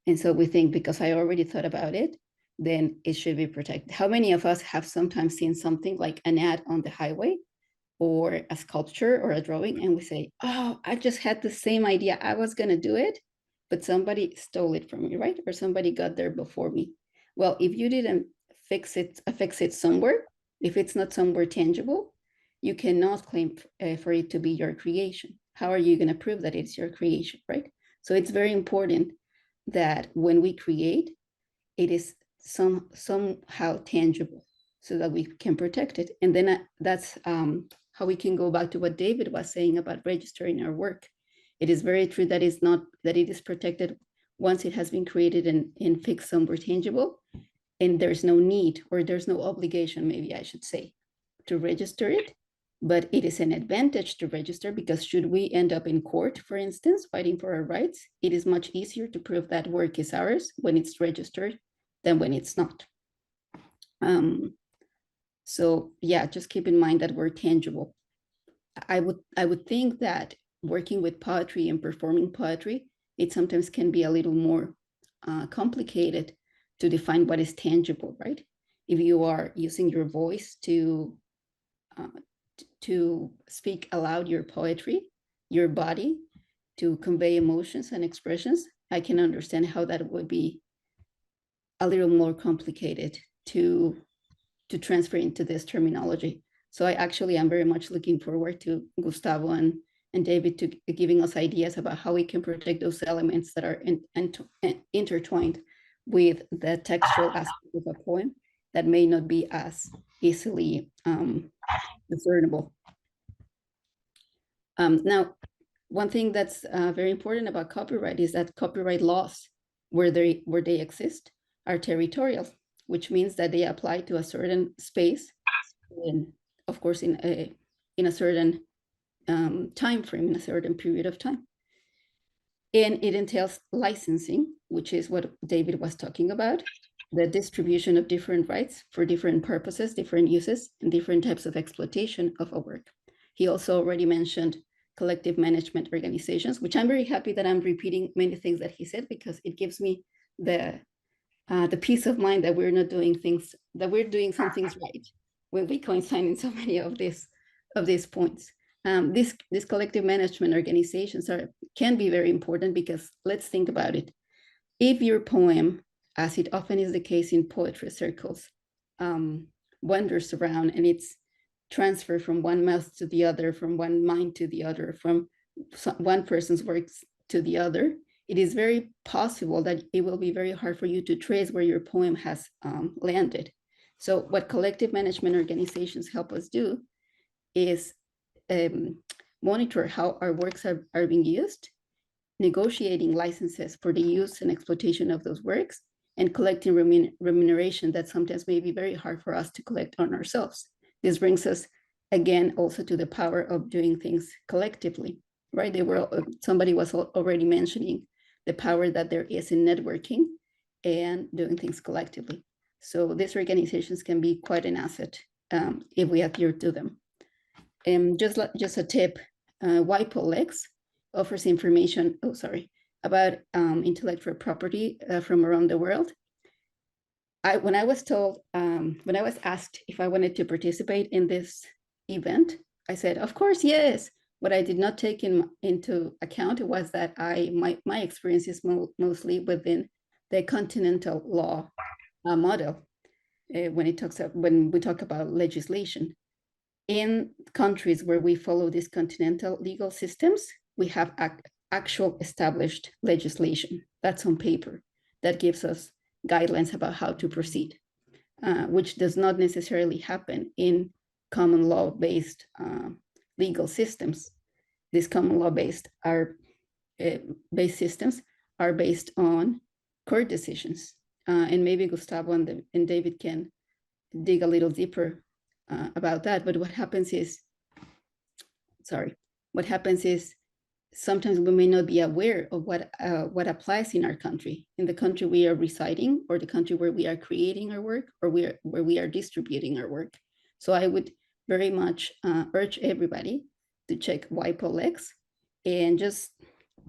And so we think, because I already thought about it, then it should be protected. How many of us have sometimes seen something like an ad on the highway or a sculpture or a drawing, and we say, oh, I just had the same idea, I was gonna do it, but somebody stole it from me, right? Or somebody got there before me. Well, if you didn't fix it somewhere, if it's not somewhere tangible, you cannot claim for it to be your creation. How are you going to prove that it's your creation, right? So it's very important that when we create, it is somehow tangible so that we can protect it. And then that's how we can go back to what David was saying about registering our work. It is very true that it is protected once it has been created and fixed somewhere tangible, and there's no need, or there's no obligation, maybe I should say, to register it. But it is an advantage to register, because should we end up in court, for instance, fighting for our rights, it is much easier to prove that work is ours when it's registered than when it's not. So yeah, just keep in mind that we're tangible. I would think that working with poetry and performing poetry, it sometimes can be a little more complicated to define what is tangible, right? If you are using your voice to speak aloud your poetry, your body, to convey emotions and expressions, I can understand how that would be a little more complicated to transfer into this terminology. So I actually am very much looking forward to Gustavo and David to giving us ideas about how we can protect those elements that are intertwined with the textual aspect of a poem that may not be as easily discernible. Now, one thing that's very important about copyright is that copyright laws, where they exist, are territorial, which means that they apply to a certain space, and of course in a certain time frame, in a certain period of time. And it entails licensing, which is what David was talking about, the distribution of different rights for different purposes, different uses, and different types of exploitation of a work. He also already mentioned collective management organizations, which I'm very happy that I'm repeating many things that he said, because it gives me the peace of mind that we're not doing things, that we're doing some things right when we coincide in so many of these points. These collective management organizations can be very important, because let's think about it. If your poem, as it often is the case in poetry circles, wanders around and it's transferred from one mouth to the other, from one mind to the other, from one person's works to the other, it is very possible that it will be very hard for you to trace where your poem has landed. So what collective management organizations help us do is monitor how our works are being used negotiating licenses for the use and exploitation of those works, and collecting remuneration that sometimes may be very hard for us to collect on ourselves. This brings us again also to the power of doing things collectively, right? Somebody was already mentioning the power that there is in networking and doing things collectively. So these organizations can be quite an asset if we adhere to them. Just a tip, WIPO-Lex offers information, about intellectual property from around the world. When I was asked if I wanted to participate in this event, I said, of course, yes. What I did not take into account was that my experience is mostly within the continental law model when we talk about legislation. In countries where we follow these continental legal systems, we have actual established legislation that's on paper that gives us guidelines about how to proceed, which does not necessarily happen in common law-based legal systems. These common law-based systems are based on court decisions. And maybe Gustavo and David can dig a little deeper about that. But what happens is sometimes we may not be aware of what applies in our country, in the country we are residing, or the country where we are creating our work, or where we are distributing our work. So I would very much urge everybody to check WIPO-Lex and just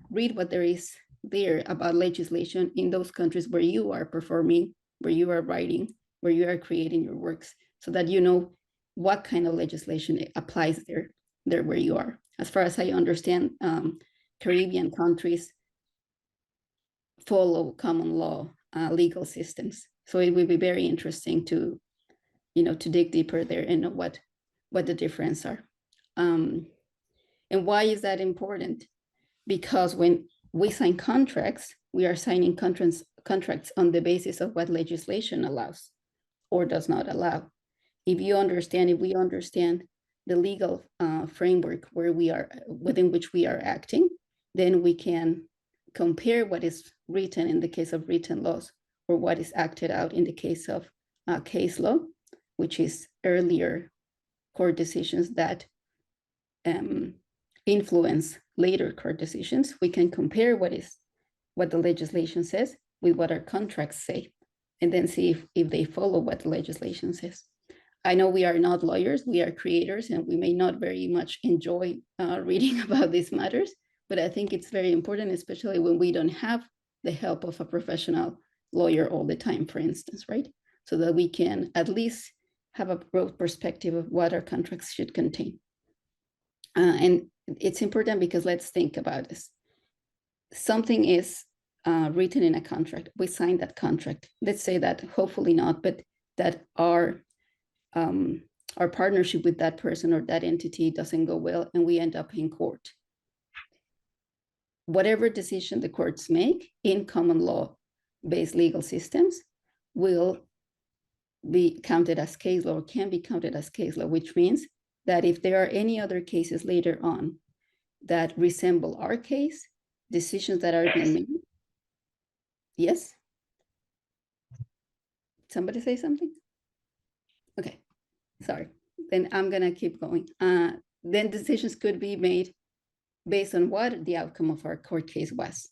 read what there is there about legislation in those countries where you are performing, where you are writing, where you are creating your works, so that you know what kind of legislation applies there where you are. As far as I understand, Caribbean countries follow common law legal systems. So it would be very interesting to dig deeper there and know what the difference are. And why is that important? Because when we sign contracts, we are signing contracts on the basis of what legislation allows or does not allow. If we understand the legal framework within which we are acting, then we can compare what is written in the case of written laws, or what is acted out in the case of case law, which is earlier court decisions that influence later court decisions. We can compare what the legislation says with what our contracts say, and then see if they follow what the legislation says. I know we are not lawyers, we are creators, and we may not very much enjoy reading about these matters, but I think it's very important, especially when we don't have the help of a professional lawyer all the time, for instance, right? So that we can at least have a broad perspective of what our contracts should contain. And it's important because let's think about this. Something is written in a contract. We sign that contract. Let's say that, hopefully not, but that our partnership with that person or that entity doesn't go well, and we end up in court. Whatever decision the courts make in common law-based legal systems will be counted as case law, or can be counted as case law, which means that if there are any other cases later on that resemble our case, decisions that are being made. Yes? Somebody say something? Okay, sorry. Then I'm gonna keep going. Then decisions could be made based on what the outcome of our court case was.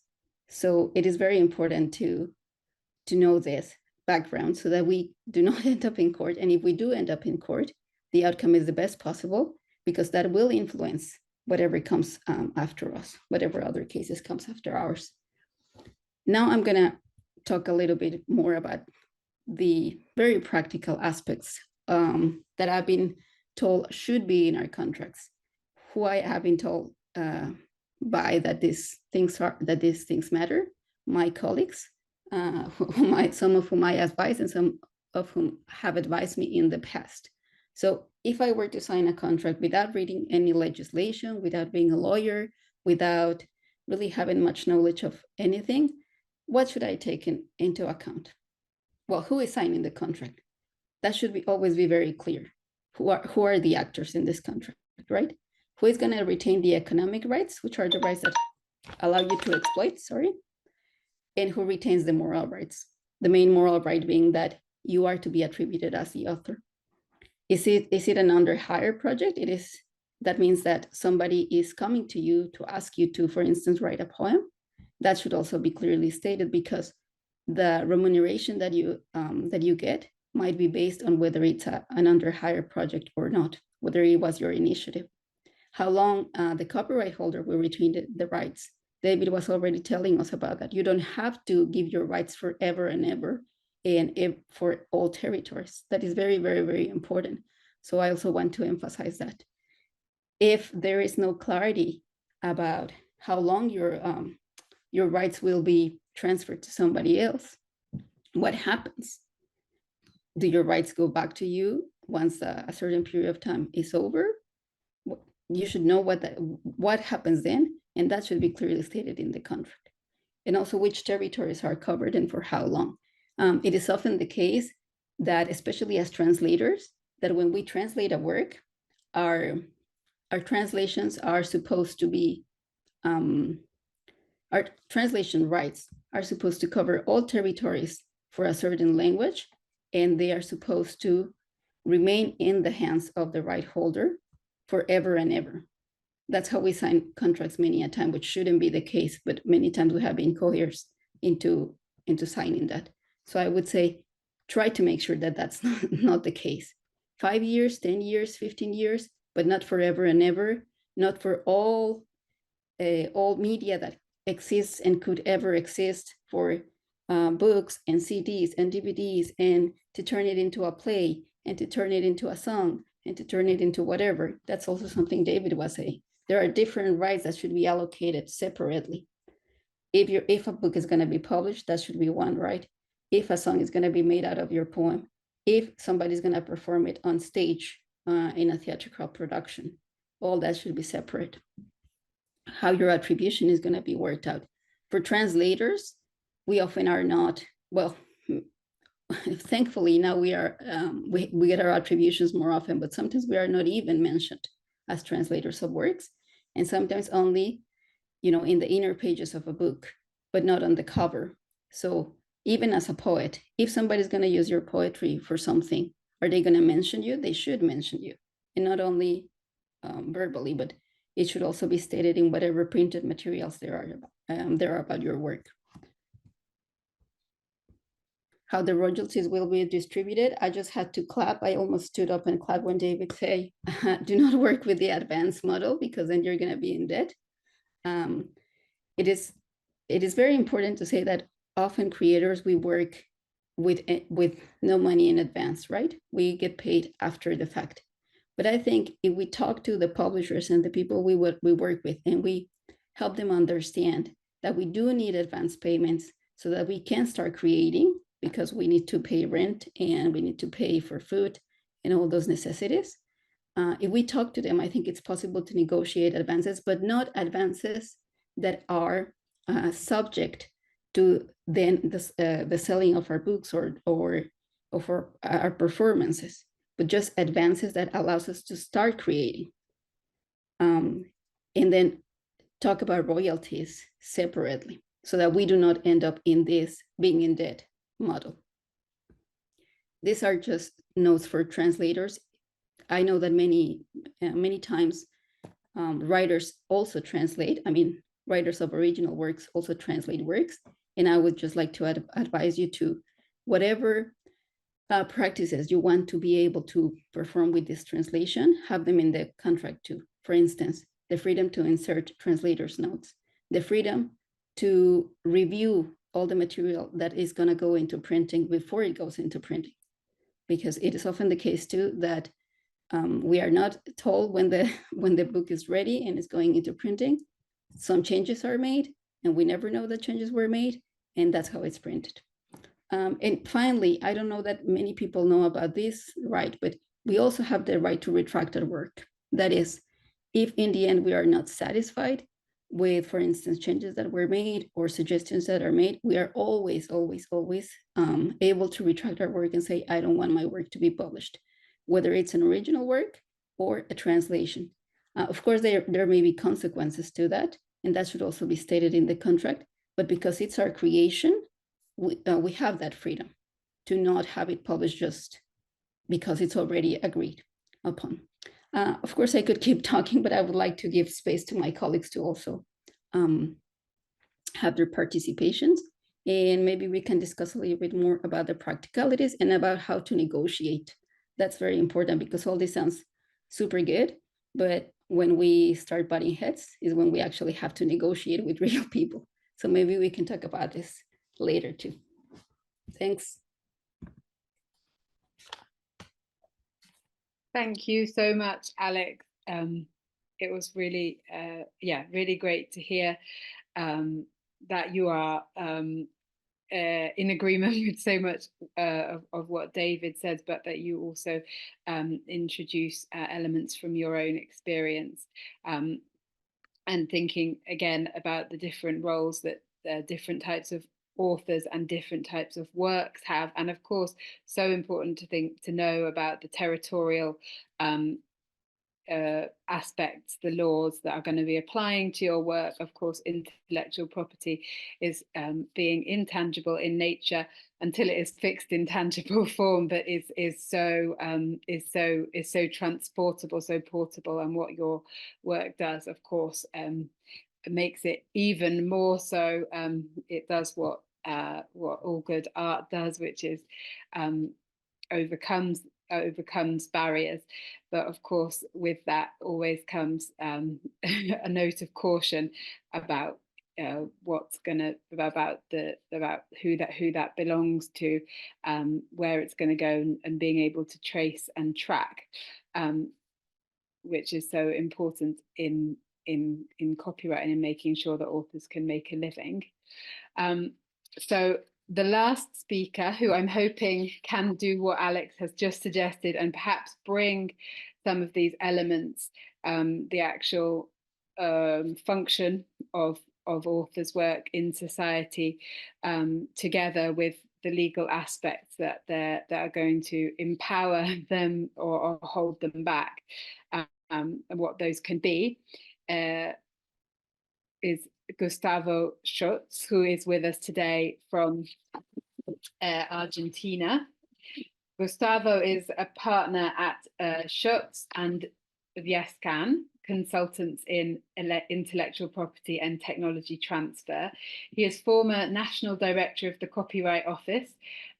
So it is very important to know this background so that we do not end up in court. And if we do end up in court, the outcome is the best possible, because that will influence whatever comes after us, whatever other cases comes after ours. Now I'm gonna talk a little bit more about the very practical aspects that I've been told should be in our contracts. Who I have been told by that these things matter. My colleagues, some of whom I advise, and some of whom have advised me in the past. So if I were to sign a contract without reading any legislation, without being a lawyer, without really having much knowledge of anything, what should I take into account? Well, who is signing the contract? That should always be very clear. Who are the actors in this contract, right? Who is going to retain the economic rights, which are the rights that allow you to exploit, sorry, and who retains the moral rights. The main moral right being that you are to be attributed as the author. Is it an under hire project? It is. That means that somebody is coming to you to ask you to, for instance, write a poem. That should also be clearly stated, because the remuneration that you get might be based on whether it's an under hire project or not, whether it was your initiative. How long the copyright holder will retain the rights. David was already telling us about that. You don't have to give your rights forever and ever, and for all territories. That is very, very, very important. So I also want to emphasize that. If there is no clarity about how long your rights will be transferred to somebody else, what happens? Do your rights go back to you once a certain period of time is over? You should know what happens then, and that should be clearly stated in the contract. And also which territories are covered and for how long. It is often the case that, especially as translators, that when we translate a work, our translations are supposed to be, our translation rights are supposed to cover all territories for a certain language, and they are supposed to remain in the hands of the right holder forever and ever. That's how we sign contracts many a time, which shouldn't be the case, but many times we have been coerced into signing that. So I would say, try to make sure that that's not the case. 5 years, 10 years, 15 years, but not forever and ever, not for all media that exists and could ever exist, for books and CDs and DVDs, and to turn it into a play, and to turn it into a song, and to turn it into whatever. That's also something David was saying. There are different rights that should be allocated separately. If a book is going to be published, that should be one right. If a song is going to be made out of your poem, if somebody's going to perform it on stage in a theatrical production, all that should be separate. How your attribution is going to be worked out. For translators, we often are not, well, thankfully now we are, we get our attributions more often, but sometimes we are not even mentioned as translators of works, and sometimes only, in the inner pages of a book, but not on the cover. So even as a poet, if somebody's going to use your poetry for something, are they going to mention you? They should mention you, and not only verbally, but it should also be stated in whatever printed materials there are about your work. How the royalties will be distributed, I just had to clap. I almost stood up and clapped when David said, do not work with the advanced model, because then you're going to be in debt. It is very important to say that often creators, we work with no money in advance, right? We get paid after the fact. But I think if we talk to the publishers and the people we work with, and we help them understand that we do need advance payments so that we can start creating, because we need to pay rent and we need to pay for food and all those necessities. If we talk to them, I think it's possible to negotiate advances, but not advances that are subject to then the selling of our books or of our performances, but just advances that allows us to start creating. And then talk about royalties separately, so that we do not end up in this being in debt model. These are just notes for translators. I know that many times writers also translate. I mean, writers of original works also translate works. And I would just like to advise you to whatever practices you want to be able to perform with this translation, have them in the contract too. For instance, the freedom to insert translator's notes, the freedom to review all the material that is going to go into printing before it goes into printing, because it is often the case too that we are not told when the book is ready and is going into printing. Some changes are made, and we never know that changes were made, and that's how it's printed. And finally, I don't know that many people know about this right, but we also have the right to retract our work. That is, if in the end we are not satisfied with, for instance, changes that were made or suggestions that are made, we are always able to retract our work and say, I don't want my work to be published, whether it's an original work or a translation. Of course, there may be consequences to that, and that should also be stated in the contract. But because it's our creation, we have that freedom to not have it published just because it's already agreed upon. Of course, I could keep talking, but I would like to give space to my colleagues to also have their participations. And maybe we can discuss a little bit more about the practicalities and about how to negotiate. That's very important because all this sounds super good, but when we start butting heads is when we actually have to negotiate with real people. So maybe we can talk about this later too. Thanks. Thank you so much, Alex. It was really, really great to hear that you are in agreement with so much of what David says, but that you also introduce elements from your own experience, and thinking again about the different roles that different types of authors and different types of works have, and of course so important to know about the territorial aspects, the laws that are going to be applying to your work. Of course, intellectual property is being intangible in nature until it is fixed in tangible form, but is so transportable, so portable. And what your work does, of course, makes it even more so. It does what all good art does, which is overcomes barriers. But of course, with that always comes a note of caution about about who that belongs to, where it's going to go, and being able to trace and track, which is so important in copyright and in making sure that authors can make a living. So the last speaker, who I'm hoping can do what Alex has just suggested and perhaps bring some of these elements, the actual function of authors' work in society, together with the legal aspects that are going to empower them or hold them back, and what those can be, is Gustavo Schötz, who is with us today from Argentina. Gustavo is a partner at Schötz and Viascan, consultants in intellectual property and technology transfer. He is former National Director of the Copyright Office,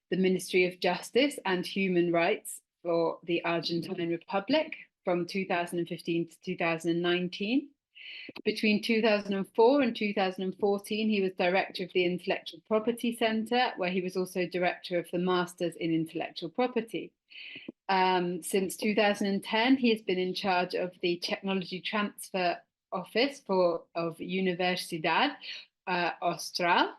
the Ministry of Justice and Human Rights for the Argentine Republic from 2015 to 2019. Between 2004 and 2014, he was director of the Intellectual Property Centre, where he was also director of the Masters in Intellectual Property. Since 2010, he has been in charge of the Technology Transfer Office of Universidad Austral,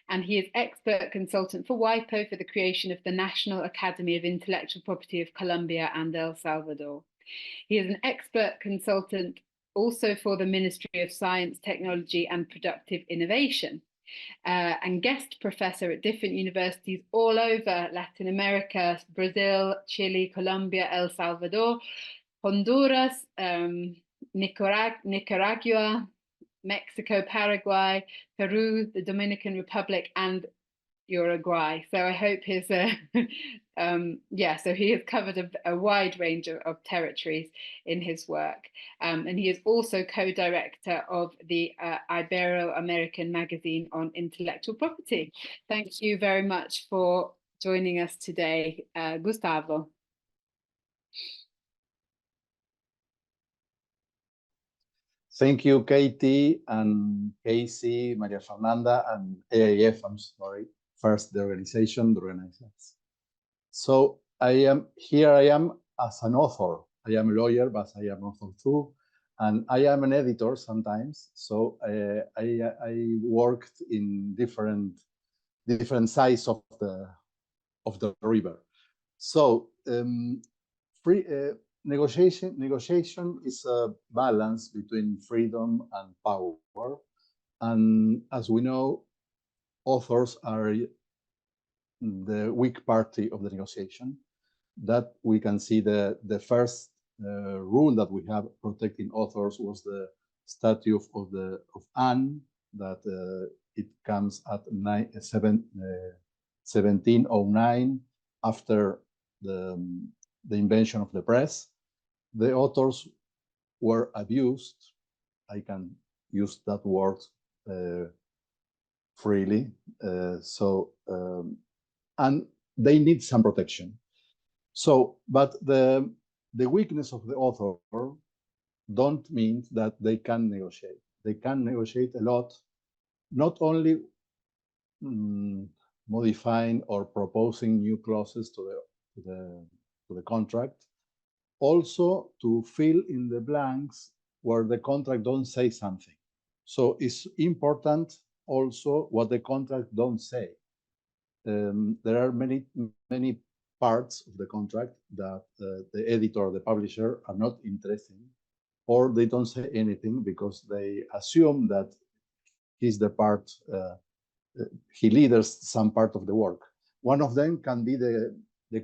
and he is expert consultant for WIPO for the creation of the National Academy of Intellectual Property of Colombia and El Salvador. He is an expert consultant also for the Ministry of Science, Technology and Productive Innovation, and guest professor at different universities all over Latin America, Brazil, Chile, Colombia, El Salvador, Honduras, Nicaragua, Mexico, Paraguay, Peru, the Dominican Republic, and Uruguay. So I hope his, so he has covered a wide range of territories in his work. And he is also co-director of the Ibero-American magazine on intellectual property. Thank you very much for joining us today, Gustavo. Thank you, Katie and Kacy, Maria Fernanda, and AAF, I'm sorry. First, the organization, the organizers. So I am as an author. I am a lawyer, but I am author too. And I am an editor sometimes. So I worked in different sides of the river. So negotiation is a balance between freedom and power. And as we know, authors are the weak party of the negotiation. That we can see the first rule that we have protecting authors was the statute of Anne that it comes at 1709 after the invention of the press. The authors were abused. I can use that word freely. And they need some protection. So, but the weakness of the author don't mean that they can negotiate. They can negotiate a lot, not only modifying or proposing new clauses to the contract, also to fill in the blanks where the contract don't say something. So it's important also what the contract don't say. There are many parts of the contract that the editor or the publisher are not interested in, or they don't say anything because they assume that he's the part, he leads some part of the work. One of them can be the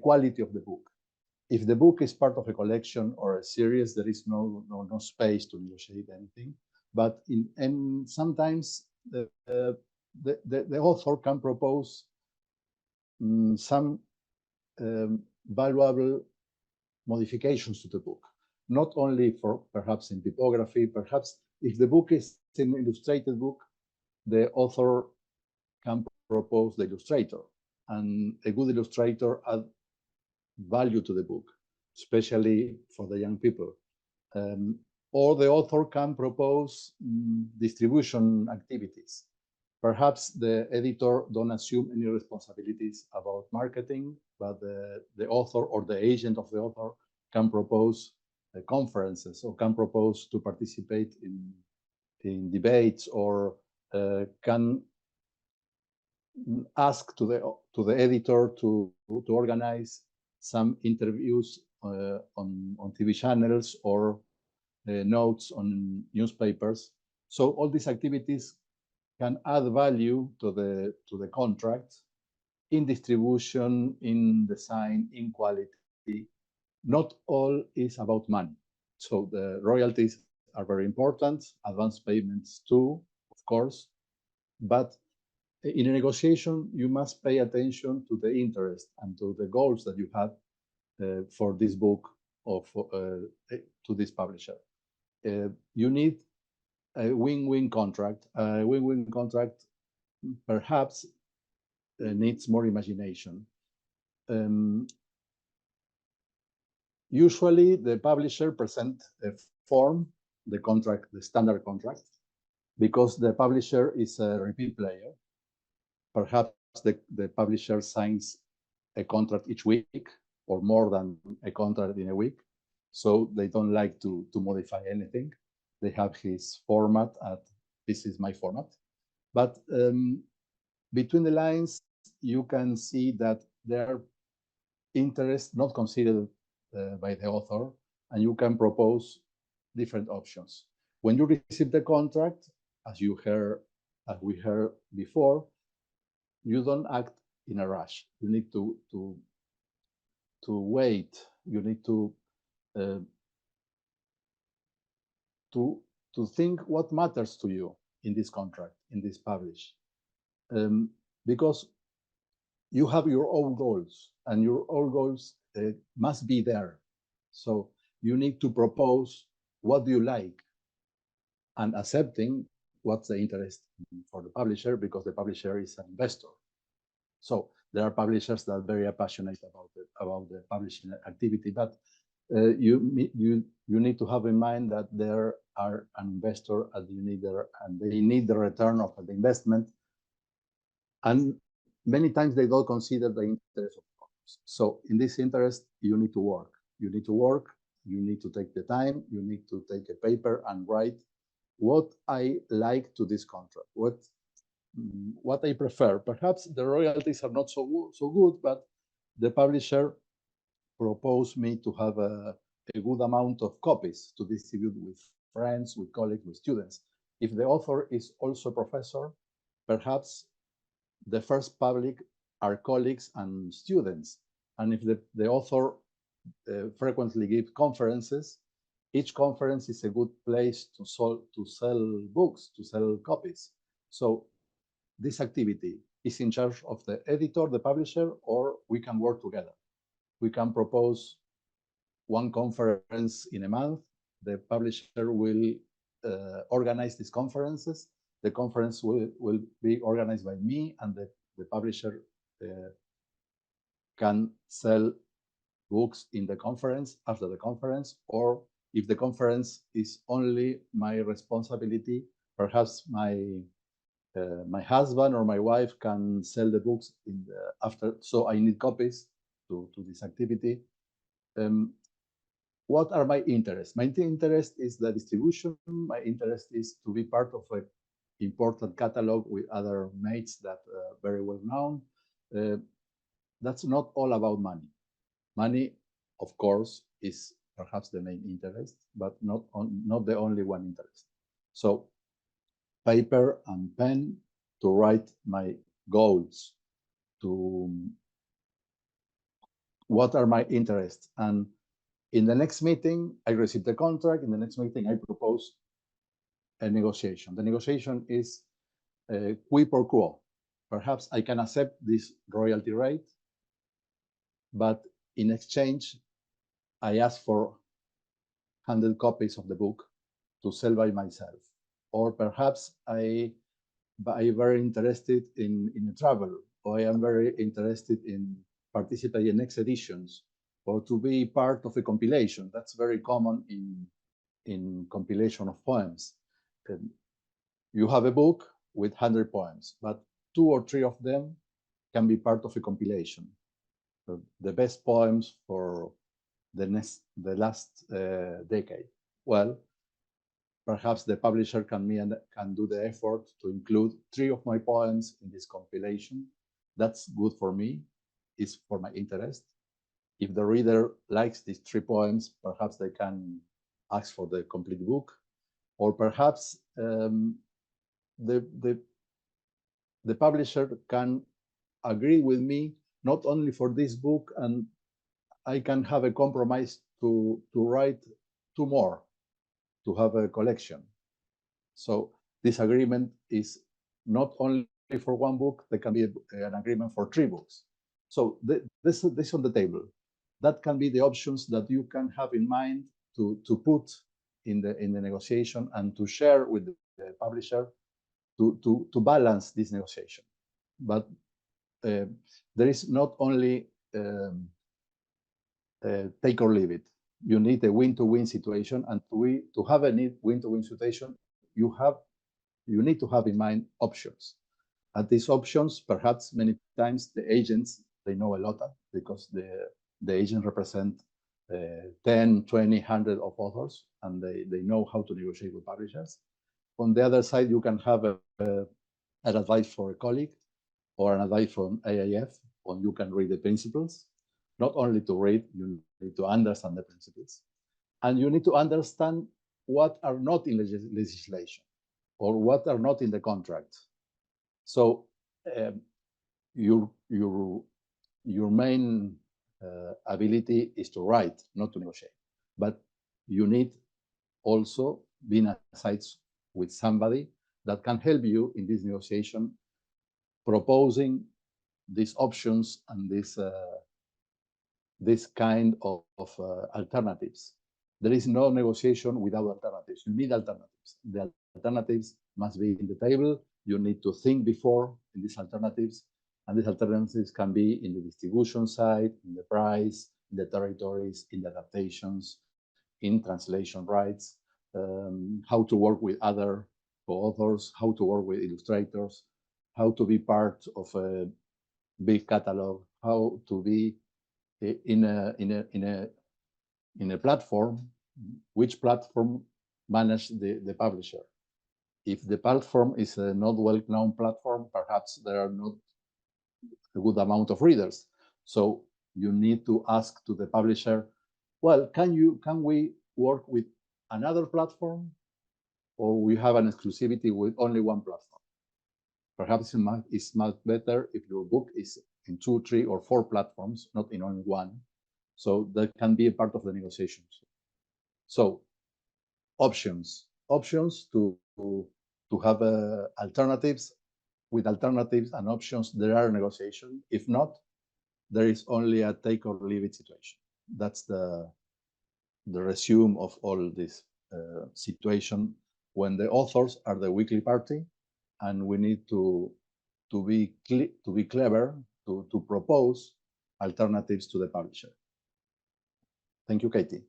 quality of the book. If the book is part of a collection or a series, there is no space to negotiate anything. But sometimes the author can propose some valuable modifications to the book, not only for perhaps in typography, perhaps if the book is an illustrated book, the author can propose the illustrator, and a good illustrator adds value to the book, especially for the young people. Or the author can propose distribution activities. Perhaps the editor don't assume any responsibilities about marketing, but the author or the agent of the author can propose conferences or can propose to participate in debates, or can ask to the editor to organize some interviews on TV channels or notes on newspapers. So all these activities can add value to the contract in distribution, in design, in quality. Not all is about money. So the royalties are very important, advance payments too, of course. But in a negotiation, you must pay attention to the interest and to the goals that you have for this book or to this publisher. You need a win-win contract. A win-win contract perhaps needs more imagination. Usually, the publisher presents a form, the contract, the standard contract, because the publisher is a repeat player. Perhaps the publisher signs a contract each week or more than a contract in a week. So they don't like to modify anything. They have his format, this is my format. But between the lines, you can see that their interest not considered by the author, and you can propose different options. When you receive the contract, as we heard before, you don't act in a rush. You need to wait. You need to think what matters to you in this contract, in this publish, because you have your own goals, and your own goals must be there. So you need to propose what do you like, and accepting what's the interest for the publisher, because the publisher is an investor. So there are publishers that are very passionate about the publishing activity, but you need to have in mind that there are an investor, and they need the return of the investment, and many times they don't consider the interest of others. So in this interest, you need to work. You need to work. You need to take the time. You need to take a paper and write what I like to this contract, what I prefer. Perhaps the royalties are not so good, but the publisher proposed me to have a good amount of copies to distribute with friends, with colleagues, with students. If the author is also a professor, perhaps the first public are colleagues and students. And if the author frequently gives conferences, each conference is a good place to sell books, to sell copies. So this activity is in charge of the editor, the publisher, or we can work together. We can propose one conference in a month. The publisher will organize these conferences. The conference will be organized by me, and the publisher can sell books in the conference, after the conference, or if the conference is only my responsibility, perhaps my husband or my wife can sell the books after. So I need copies to this activity. What are my interests? My interest is the distribution. My interest is to be part of an important catalog with other mates that are very well known. That's not all about money. Money, of course, is perhaps the main interest, but not the only one interest. So paper and pen to write my goals, to what are my interests. And in the next meeting, I receive the contract. In the next meeting, I propose a negotiation. The negotiation is qui pro quo. Perhaps I can accept this royalty rate, but in exchange, I ask for 100 copies of the book to sell by myself. Or perhaps I am very interested in travel, or I am very interested in participating in next editions, or to be part of a compilation. That's very common in compilation of poems. You have a book with 100 poems, but 2 or 3 of them can be part of a compilation. The best poems for the last decade. Well, perhaps the publisher can do the effort to include 3 of my poems in this compilation. That's good for me. It's for my interest. If the reader likes these 3 poems, perhaps they can ask for the complete book, or perhaps the publisher can agree with me not only for this book, and I can have a compromise to write 2 more, to have a collection. So this agreement is not only for 1 book, there can be an agreement for 3 books. So this on the table. That can be the options that you can have in mind to put in the negotiation and to share with the publisher to balance this negotiation. But there is not only take or leave it. You need a win-to-win situation, and to have a win-to-win situation, you need to have in mind options. And these options, perhaps many times the agents, they know a lot because the agents represent 10, 20, 100 of authors, and they know how to negotiate with publishers. On the other side, you can have an advice for a colleague or an advice from AIF, or you can read the principles. Not only to read, you need to understand the principles. And you need to understand what are not in legislation or what are not in the contract. So your main ability is to write, not to negotiate. But you need also being aside with somebody that can help you in this negotiation, proposing these options and this kind of alternatives. There is no negotiation without alternatives. You need alternatives. The alternatives must be in the table. You need to think before in these alternatives, and these alternatives can be in the distribution side, in the price, in the territories, in the adaptations, in translation rights, how to work with other co-authors, how to work with illustrators, how to be part of a big catalog, how to be in a platform, which platform manage the publisher. If the platform is a not well-known platform, perhaps there are not a good amount of readers. So you need to ask to the publisher, well, can we work with another platform, or we have an exclusivity with only one platform? Perhaps it's much better if your book is in 2, 3, or 4 platforms, not in only one. So that can be a part of the negotiations. So options to have alternatives. With alternatives and options, there are negotiations. If not, there is only a take or leave it situation. That's the resume of all this situation when the authors are the weekly party, and we need to be clever to propose alternatives to the publisher. Thank you, Katie.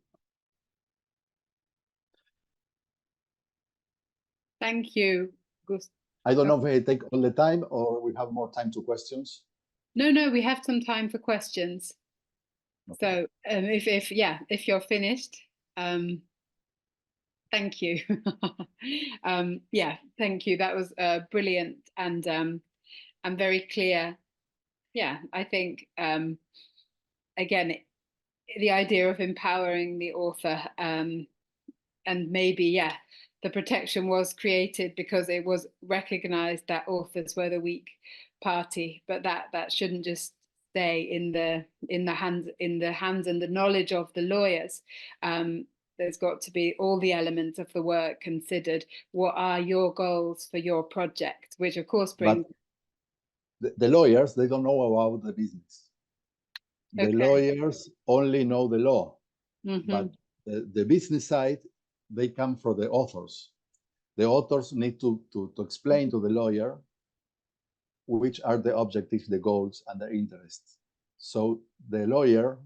Thank you, Gustavo. I don't know if I take all the time or we have more time to questions. No, we have some time for questions. Okay. So if you're finished, thank you. Yeah, thank you. That was brilliant and very clear. Yeah, I think again, the idea of empowering the author and maybe, the protection was created because it was recognized that authors were the weak party, but that shouldn't just stay in the hands and the knowledge of the lawyers. There's got to be all the elements of the work considered. What are your goals for your project? Which of course brings the lawyers, they don't know about the business. The lawyers only know the law, but the business side, they come from the authors. The authors need to explain to the lawyer which are the objectives, the goals, and the interests. So the lawyer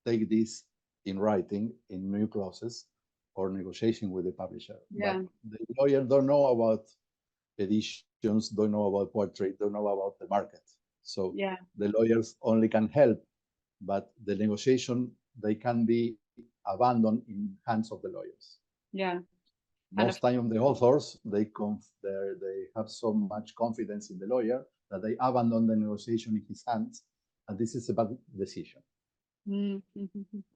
take this in writing, in new clauses, or negotiation with the publisher. Yeah. But the lawyer don't know about editions, don't know about poetry, don't know about the market. So the lawyers only can help, but the negotiation, they can be abandoned in hands of the lawyers. Yeah. Most time the authors, they have so much confidence in the lawyer that they abandon the negotiation in his hands, and this is a bad decision.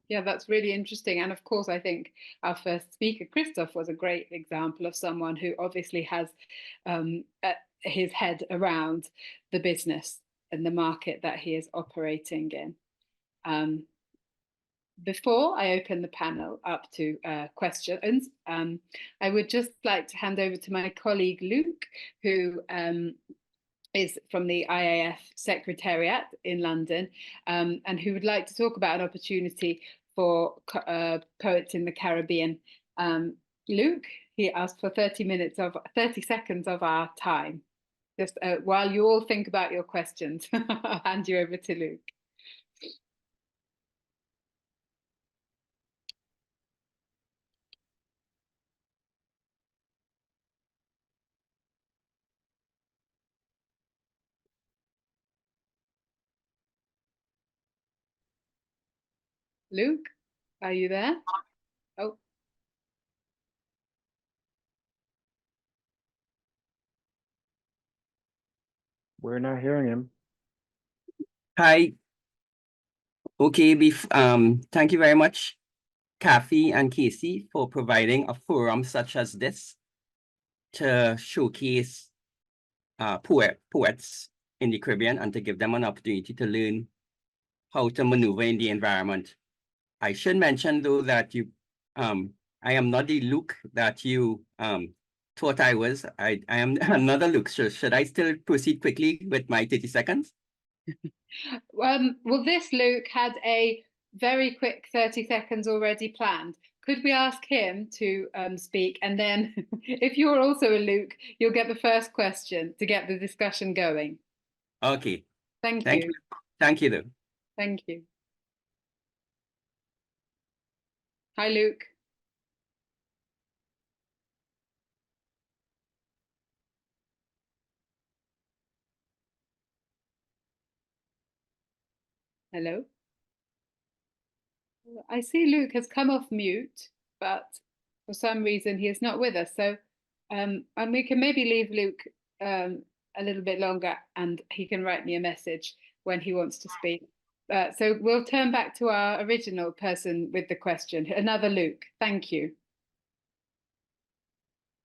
Yeah, that's really interesting. And of course, I think our first speaker, Christoph, was a great example of someone who obviously has his head around the business and the market that he is operating in. Before I open the panel up to questions, I would just like to hand over to my colleague Luke, who is from the IAF Secretariat in London, and who would like to talk about an opportunity for poets in the Caribbean. Luke, he asked for 30 seconds of our time. Just while you all think about your questions, I'll hand you over to Luke. Luke, are you there? Oh. We're not hearing him. Hi. Okay, thank you very much, Kathy and Kacy, for providing a forum such as this to showcase poets in the Caribbean and to give them an opportunity to learn how to maneuver in the environment. I should mention though that I am not the Luke that you thought I was. I am another Luke. So should I still proceed quickly with my 30 seconds? Well, this Luke had a very quick 30 seconds already planned. Could we ask him to speak? And then if you're also a Luke, you'll get the first question to get the discussion going. Okay. Thank you. Thank you, though. Thank you. Hi, Luke. Hello. I see Luke has come off mute, but for some reason he is not with us. So, and we can maybe leave Luke a little bit longer, and he can write me a message when he wants to speak. So we'll turn back to our original person with the question, another Luke. Thank you.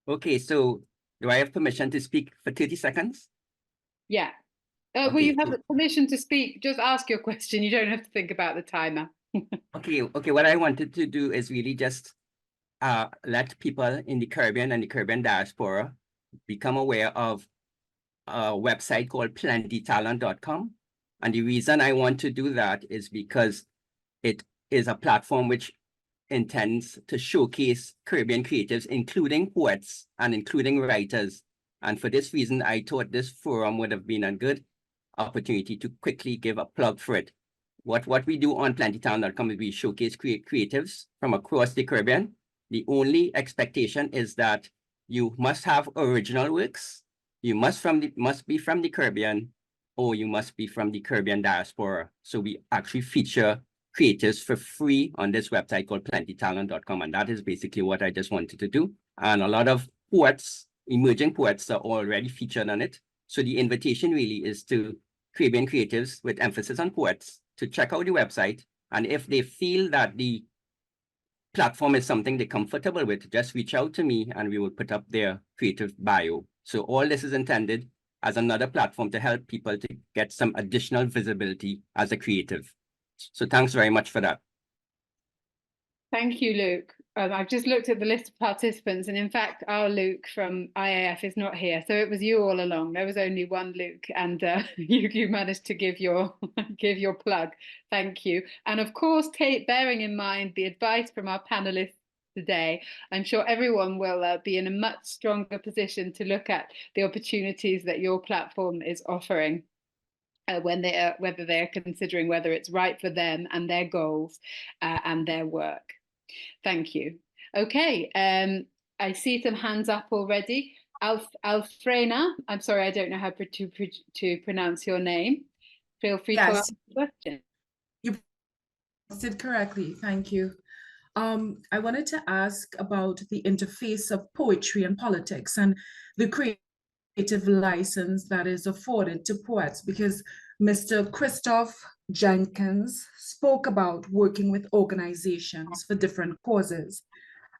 Okay, so do I have permission to speak for 30 seconds? Yeah. Well, you have permission to speak. Just ask your question. You don't have to think about the timer. Okay. What I wanted to do is really just let people in the Caribbean and the Caribbean diaspora become aware of a website called plentytalent.com. And the reason I want to do that is because it is a platform which intends to showcase Caribbean creatives, including poets and including writers. And for this reason, I thought this forum would have been a good opportunity to quickly give a plug for it. What we do on plentytalent.com is we showcase creatives from across the Caribbean. The only expectation is that you must have original works, you must be from the Caribbean, or you must be from the Caribbean diaspora. So we actually feature creators for free on this website called plentytalent.com. And that is basically what I just wanted to do. And a lot of poets, emerging poets, are already featured on it. So the invitation really is to Caribbean creatives with emphasis on poets to check out the website. And if they feel that the platform is something they're comfortable with, just reach out to me and we will put up their creative bio. So all this is intended as another platform to help people to get some additional visibility as a creative. So thanks very much for that. Thank you, Luke. I've just looked at the list of participants, and in fact, our Luke from IAF is not here. So it was you all along. There was only one Luke, and you managed to give your plug. Thank you. And of course, bearing in mind the advice from our panelists today, I'm sure everyone will be in a much stronger position to look at the opportunities that your platform is offering. Whether they are considering whether it's right for them and their goals and their work. Thank you. Okay, I see some hands up already. Alfrena, I'm sorry, I don't know how to pronounce your name. Feel free to ask a question. You pronounced it correctly, thank you. I wanted to ask about the interface of poetry and politics and the creative license that is afforded to poets, because Mr. Christoph Jenkins spoke about working with organizations for different causes.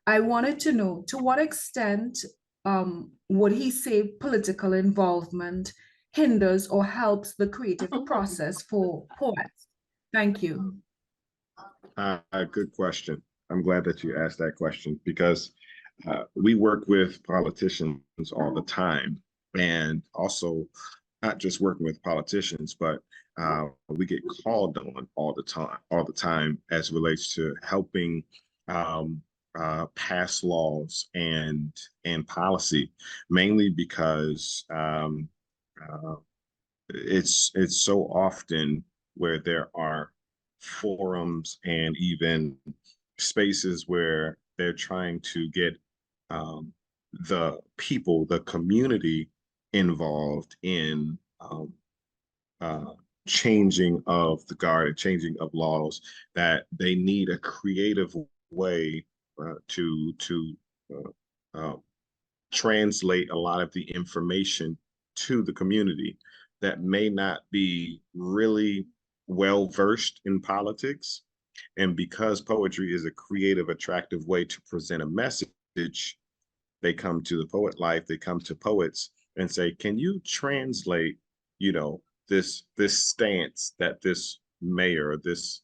I wanted to know, to what extent would he say political involvement hinders or helps the creative process for poets? Thank you. Good question. I'm glad that you asked that question, because we work with politicians all the time, and also not just working with politicians, but we get called on all the time as it relates to helping pass laws and policy, mainly because it's so often where there are forums and even spaces where they're trying to get the people, the community involved in changing of the guard, changing of laws, that they need a creative way to translate a lot of the information to the community that may not be really well versed in politics. And because poetry is a creative, attractive way to present a message, they come to the Poet Life, they come to poets and say, can you translate, this stance that this mayor, this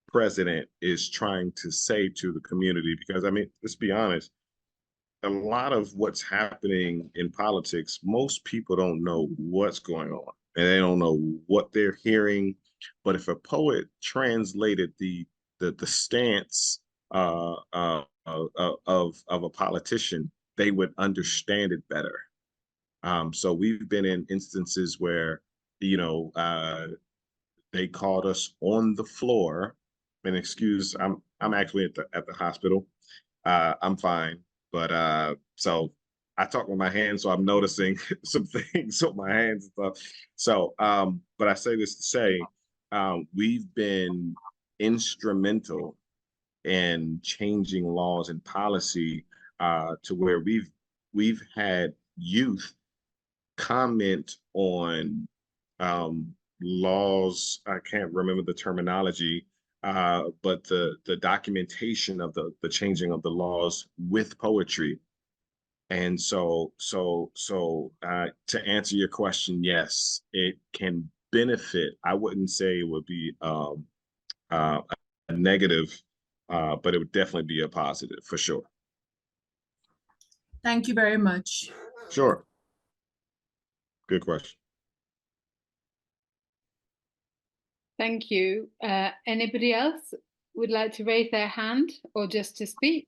president is trying to say to the community? Because, I mean, let's be honest, a lot of what's happening in politics, most people don't know what's going on, and they don't know what they're hearing. But if a poet translated the stance of a politician, they would understand it better. So we've been in instances where, they called us on the floor. And excuse, I'm actually at the hospital. I'm fine, but so I talk with my hands, so I'm noticing some things with my hands and stuff. So, but I say this to say, we've been instrumental in changing laws and policy to where we've had youth comment on laws. I can't remember the terminology, but the documentation of the changing of the laws with poetry. And so to answer your question, yes, it can benefit. I wouldn't say it would be a negative, but it would definitely be a positive for sure. Thank you very much. Sure. Good question. Thank you. Anybody else would like to raise their hand or just to speak?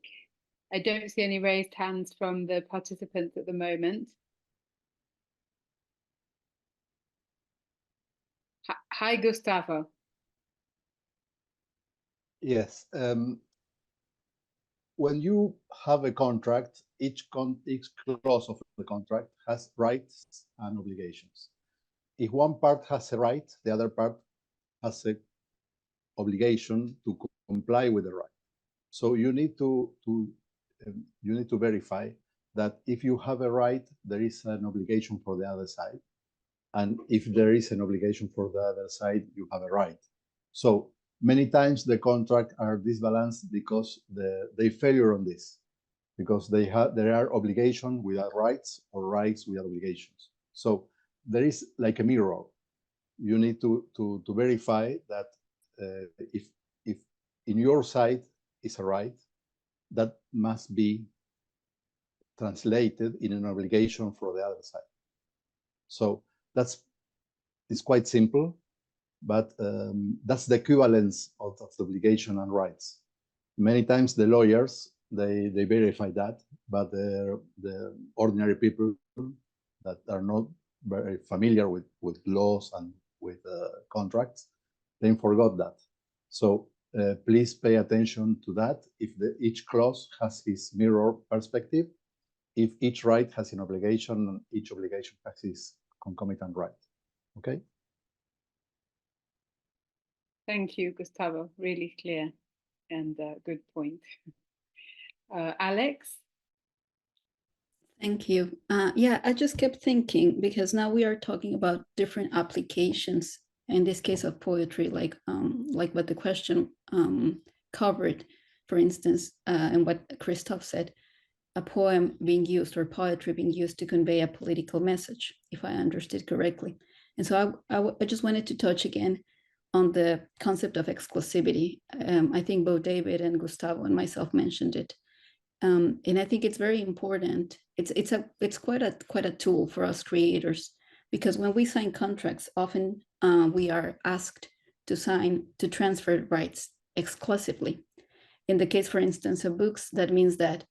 I don't see any raised hands from the participants at the moment. Hi, Gustavo. Yes. When you have a contract, each clause of the contract has rights and obligations. If one part has a right, the other part has an obligation to comply with the right. So you need to verify that if you have a right, there is an obligation for the other side, and if there is an obligation for the other side, you have a right. So many times the contract are disbalanced because they failure on this, because there are obligations without rights or rights without obligations. So there is like a mirror. You need to verify that if in your side is a right, that must be translated in an obligation for the other side. So it's quite simple, but that's the equivalence of the obligation and rights. Many times the lawyers, they verify that, but the ordinary people that are not very familiar with laws and with contracts, they forgot that. So please pay attention to that. If each clause has its mirror perspective, if each right has an obligation, and each obligation has its concomitant right. Okay? Thank you, Gustavo. Really clear and good point. Alex? Thank you. Yeah, I just kept thinking, because now we are talking about different applications, in this case of poetry, like what the question covered, for instance, and what Christoph said, a poem being used or poetry being used to convey a political message, if I understood correctly. And so I just wanted to touch again on the concept of exclusivity. I think both David and Gustavo and myself mentioned it. And I think it's very important. It's quite a tool for us creators, because when we sign contracts, often we are asked to transfer rights exclusively. In the case, for instance, of books, that means that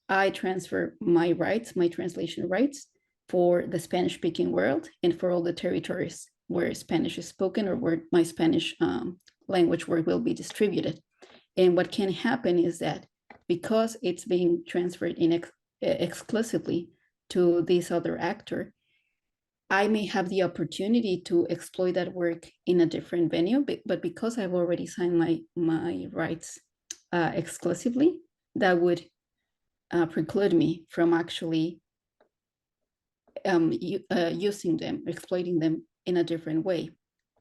I transfer my rights, my translation rights, for the Spanish-speaking world and for all the territories where Spanish is spoken or where my Spanish language work will be distributed. And what can happen is that because it's being transferred exclusively to this other actor, I may have the opportunity to exploit that work in a different venue, but because I've already signed my rights exclusively, that would preclude me from actually using them, exploiting them in a different way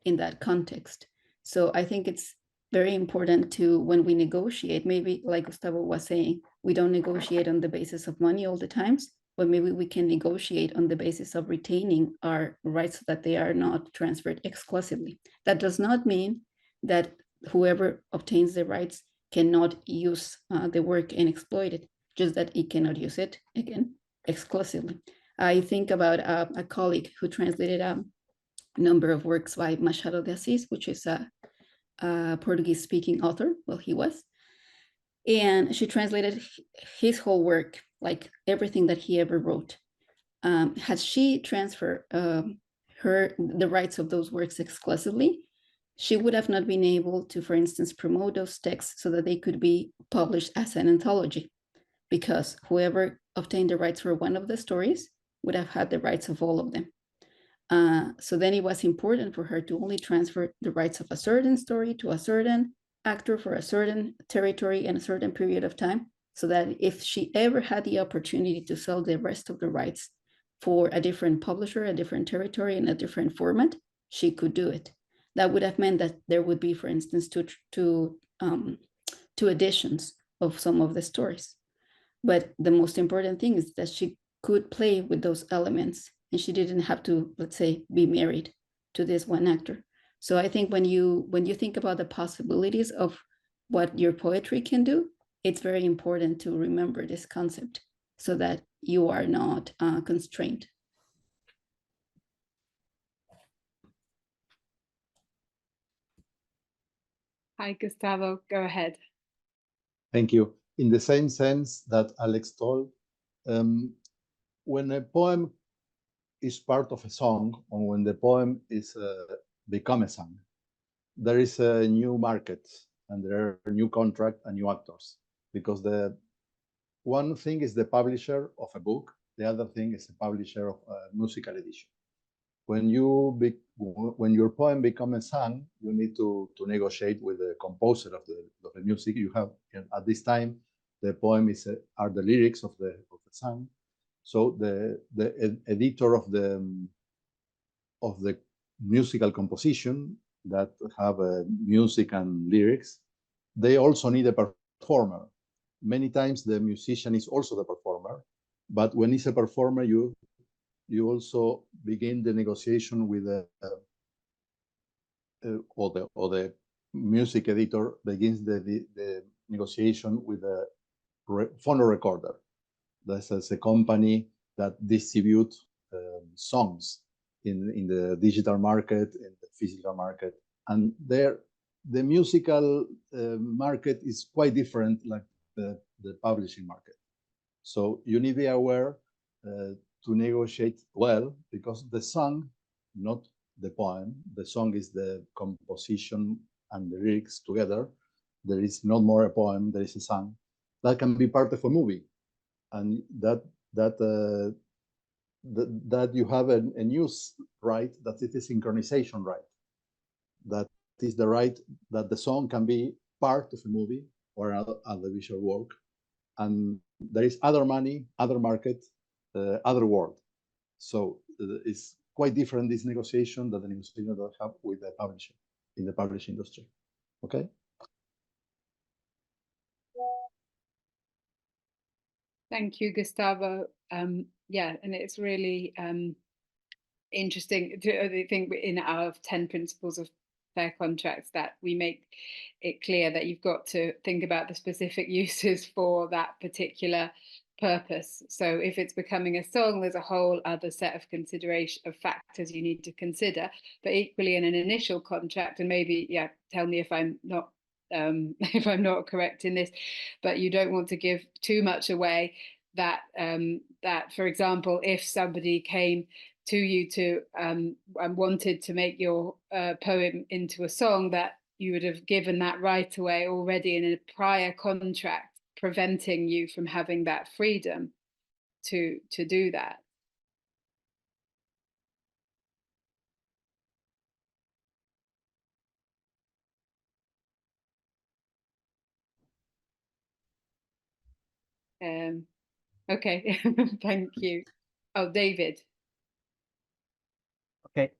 in that context. So I think it's very important to, when we negotiate, maybe like Gustavo was saying, we don't negotiate on the basis of money all the times, but maybe we can negotiate on the basis of retaining our rights so that they are not transferred exclusively. That does not mean that whoever obtains the rights cannot use the work and exploit it, just that it cannot use it, again, exclusively. I think about a colleague who translated a number of works by Machado de Assis, which is a Portuguese-speaking author. Well, he was. And she translated his whole work, like everything that he ever wrote. Had she transferred the rights of those works exclusively, she would have not been able to, for instance, promote those texts so that they could be published as an anthology, because whoever obtained the rights for one of the stories would have had the rights of all of them. So then it was important for her to only transfer the rights of a certain story to a certain actor for a certain territory and a certain period of time, so that if she ever had the opportunity to sell the rest of the rights for a different publisher, a different territory, in a different format, she could do it. That would have meant that there would be, for instance, two editions of some of the stories. But the most important thing is that she could play with those elements, and she didn't have to, let's say, be married to this one actor. So I think when you think about the possibilities of what your poetry can do, it's very important to remember this concept, so that you are not constrained. Hi, Gustavo, go ahead. Thank you. In the same sense that Alex told, when a poem is part of a song, or when the poem is become a song, there is a new market, and there are new contract and new actors, because the one thing is the publisher of a book, the other thing is the publisher of a musical edition. When your poem becomes a song, you need to negotiate with the composer of the music. You have, at this time, the poem are the lyrics of the song. So the editor of the musical composition that have music and lyrics, they also need a performer. Many times the musician is also the performer, but when it's a performer, you also begin the negotiation with or the music editor begins the negotiation with a phonorecorder. That's a company that distributes songs in the digital market, in the physical market, and there the musical market is quite different, like the publishing market. So you need to be aware to negotiate well, because the song, not the poem, the song is the composition and the lyrics together. There is not more a poem, there is a song that can be part of a movie, and that you have a news right, that it is synchronization right, that is the right that the song can be part of a movie or other visual work, and there is other money, other market, other world. So it's quite different, this negotiation, that the negotiation that I have with the publisher in the publishing industry. Okay. Thank you, Gustavo. Yeah, and it's really interesting to think in our 10 principles of fair contracts that we make it clear that you've got to think about the specific uses for that particular purpose. So if it's becoming a song, there's a whole other set of consideration of factors you need to consider. But equally in an initial contract, and maybe, yeah, tell me if I'm not if I'm not correct in this, but you don't want to give too much away that that, for example, if somebody came to you to and wanted to make your poem into a song, that you would have given that right away already in a prior contract, preventing you from having that freedom to do that. Okay, thank you. Oh, David. Okay,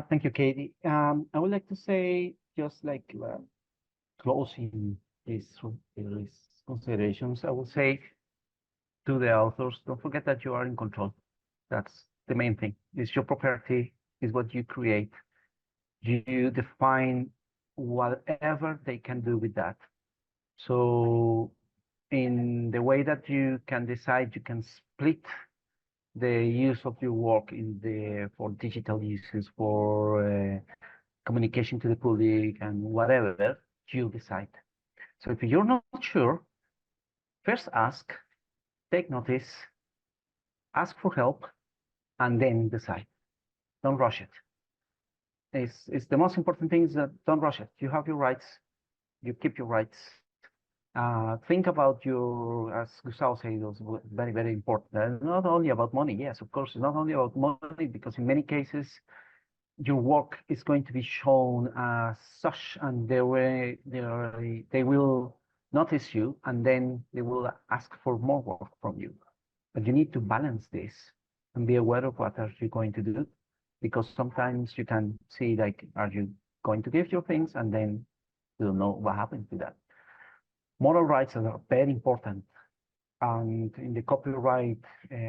thank you, Katie. I would like to say, just like closing these considerations, I would say to the authors, don't forget that you are in control. That's the main thing. It's your property, is what you create. You define whatever they can do with that. So in the way that you can decide, you can split the use of your work for digital uses, for communication to the public, and whatever you decide. So if you're not sure, first ask, take notice, ask for help, and then decide. Don't rush it. It's the most important thing is that don't rush it. You have your rights, you keep your rights. Think about as Gustavo said, it was very, very important. Not only about money, yes, of course, not only about money, because in many cases, your work is going to be shown as such, and they will notice you, and then they will ask for more work from you. But you need to balance this and be aware of what are you going to do, because sometimes you can see, like, are you going to give your things, and then you don't know what happens to that. Moral rights are very important, and in the copyright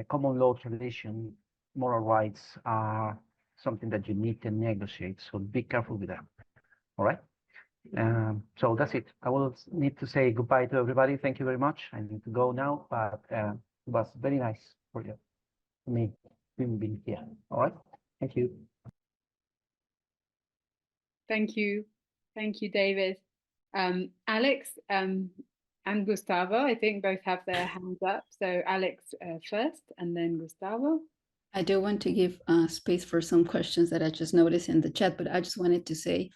common law tradition, moral rights are something that you need to negotiate, so be careful with that. All right, so that's it. I will need to say goodbye to everybody. Thank you very much. I need to go now, but It was very nice for you, me being here. All right, thank you. Thank you. Thank you, David. Alex and Gustavo, I think both have their hands up. So Alex first and then Gustavo. I do want to give space for some questions that I just noticed in the chat, but I just wanted to say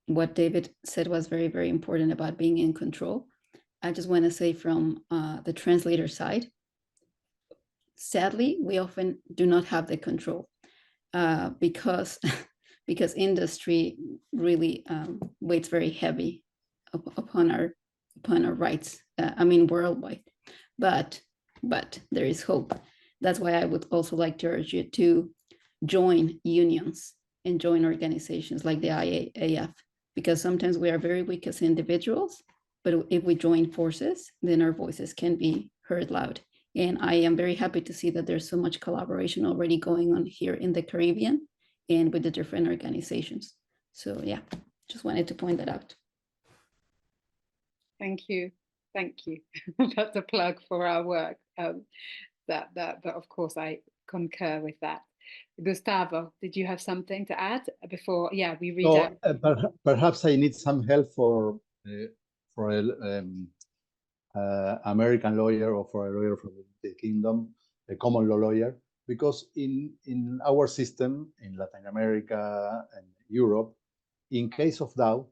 what David said was very, very important about being in control. I just want to say from the translator side, sadly, we often do not have the control because industry really weighs very heavy upon our rights. I mean, worldwide, but there is hope. That's why I would also like to urge you to join unions and join organizations like the IAAF, because sometimes we are very weak as individuals, but if we join forces, then our voices can be heard loud. And I am very happy to see that there's so much collaboration already going on here in the Caribbean and with the different organizations. So yeah, just wanted to point that out. Thank you. Thank you. That's a plug for our work. But of course I concur with that. Gustavo, did you have something to add before? Yeah, we read out. Perhaps I need some help for American lawyer or for a lawyer from the kingdom, a common law lawyer, because in our system in Latin America and Europe, in case of doubt,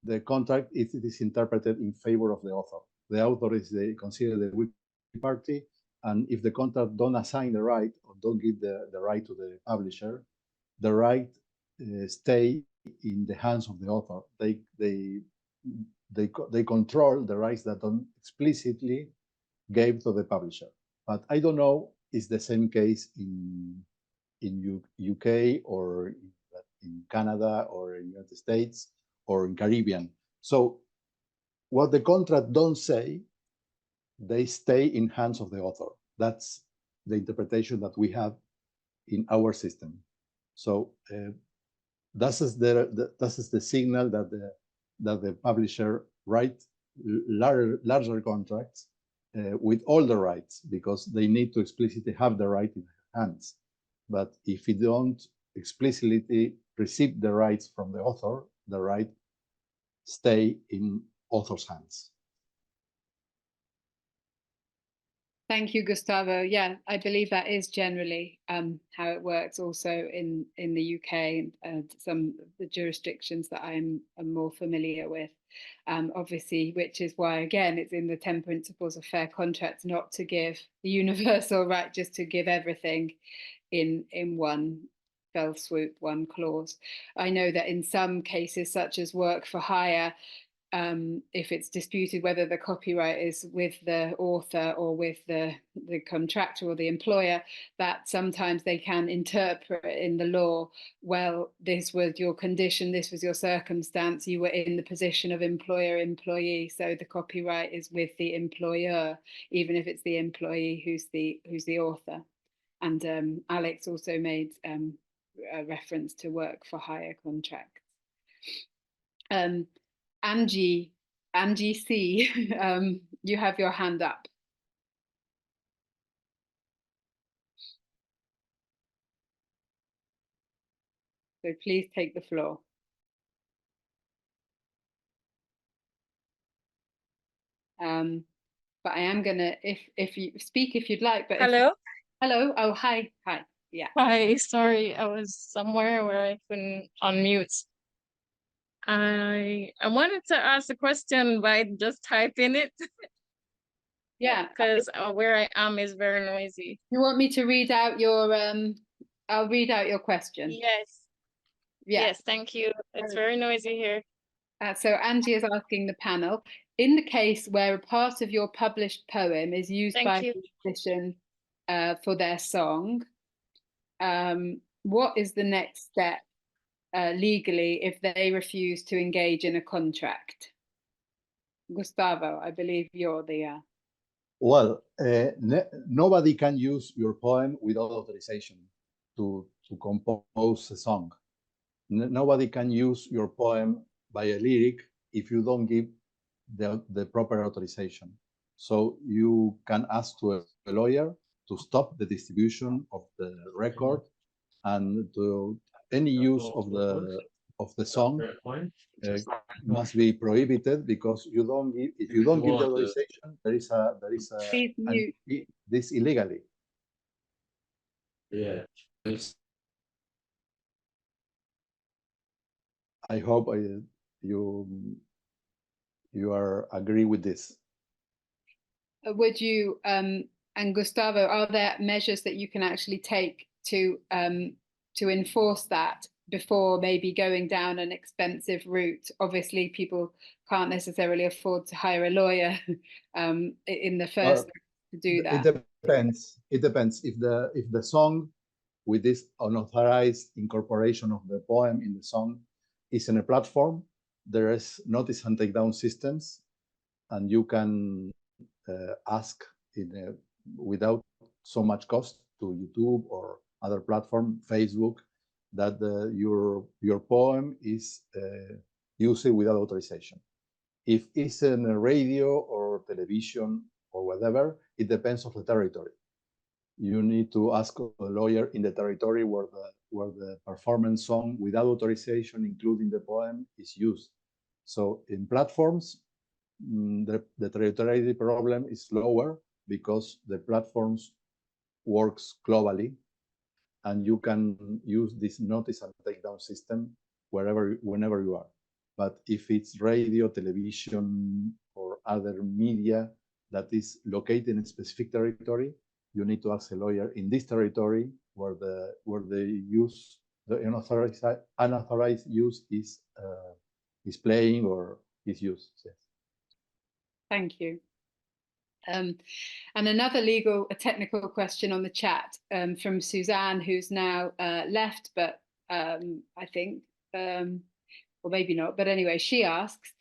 the contract it is interpreted in favor of the author. The author is considered the weak party, and if the contract don't assign the right or don't give the right to the publisher, the right stay in the hands of the author. They control the rights that don't explicitly gave to the publisher. But I don't know is the same case in UK or in Canada or in United States or in Caribbean. So what the contract don't say, they stay in hands of the author. That's the interpretation that we have in our system. So that is the signal that the publisher write larger contracts with all the rights, because they need to explicitly have the right in their hands. But if you don't explicitly receive the rights from the author, the right stay in author's hands. Thank you, Gustavo. Yeah, I believe that is generally how it works also in the UK and some of the jurisdictions that I'm more familiar with. Obviously, which is why, again, it's in the 10 principles of fair contracts not to give the universal right, just to give everything in one fell swoop, one clause. I know that in some cases, such as work for hire, if it's disputed whether the copyright is with the author or with the contractor or the employer, that sometimes they can interpret in the law, well, this was your condition, this was your circumstance, you were in the position of employer-employee, so the copyright is with the employer, even if it's the employee who's the author. And Alex also made a reference to work for hire contracts. Angie C, you have your hand up. So please take the floor. But I am gonna, if you speak, if you'd like, but hello. Hello. Oh, hi. Yeah. Hi. Sorry, I was somewhere where I couldn't unmute. I wanted to ask a question by just typing it. Yeah. Because where I am is very noisy. You want me to read out your I'll read out your question. Yes. Yeah. Yes, thank you. It's very noisy here. So Angie is asking the panel, in the case where a part of your published poem is used by the musician for their song, what is the next step legally if they refuse to engage in a contract? Gustavo, I believe you're the... Well, nobody can use your poem without authorization to compose a song. Nobody can use your poem by a lyric if you don't give the proper authorization. So you can ask to a lawyer to stop the distribution of the record, and to any use of the song must be prohibited, because you don't give, if you don't give the authorization, there is this illegally. Yeah. I hope you are agree with this. Would you and Gustavo, are there measures that you can actually take to enforce that before maybe going down an expensive route? Obviously, people can't necessarily afford to hire a lawyer in the first to do that. It depends. It depends if the song with this unauthorized incorporation of the poem in the song is in a platform, there is notice and takedown systems, and you can ask without so much cost to YouTube or other platform, Facebook, that your poem is used without authorization. If it's in a radio or television or whatever, it depends on the territory. You need to ask a lawyer in the territory where the performance song without authorization, including the poem, is used. So in platforms, the territoriality problem is lower because the platforms works globally, and you can use this notice and takedown system whenever you are. But if it's radio, television, or other media that is located in a specific territory, you need to ask a lawyer in this territory where the use, the unauthorized use is playing or is used. Yes. Thank you. And another a technical question on the chat from Suzanne, who's now left, but I think, or maybe not, but anyway, she asks,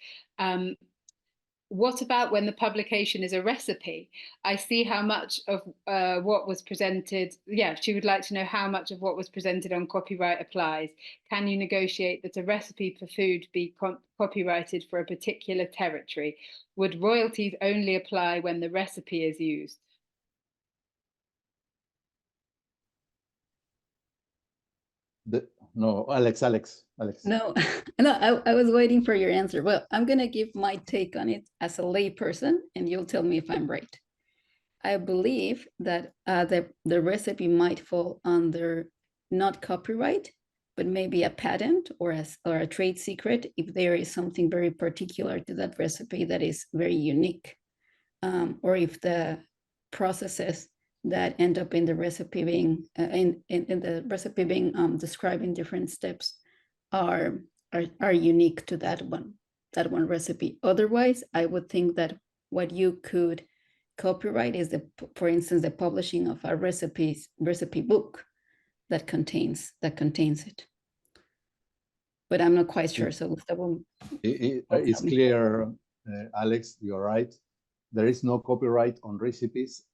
what about when the publication is a recipe? I see how much of what was presented. Yeah, she would like to know how much of what was presented on copyright applies. Can you negotiate that a recipe for food be copyrighted for a particular territory? Would royalties only apply when the recipe is used? No, Alex. No, no, I was waiting for your answer. Well, I'm going to give my take on it as a layperson, and you'll tell me if I'm right. I believe that the recipe might fall under not copyright, but maybe a patent or a trade secret if there is something very particular to that recipe that is very unique, or if the processes that end up in the recipe being described in different steps are unique to that one recipe. Otherwise, I would think that what you could copyright is for instance, the publishing of a recipe book that contains it. But I'm not quite sure. So Gustavo, it's clear, Alex, you're right. There is no copyright on recipes.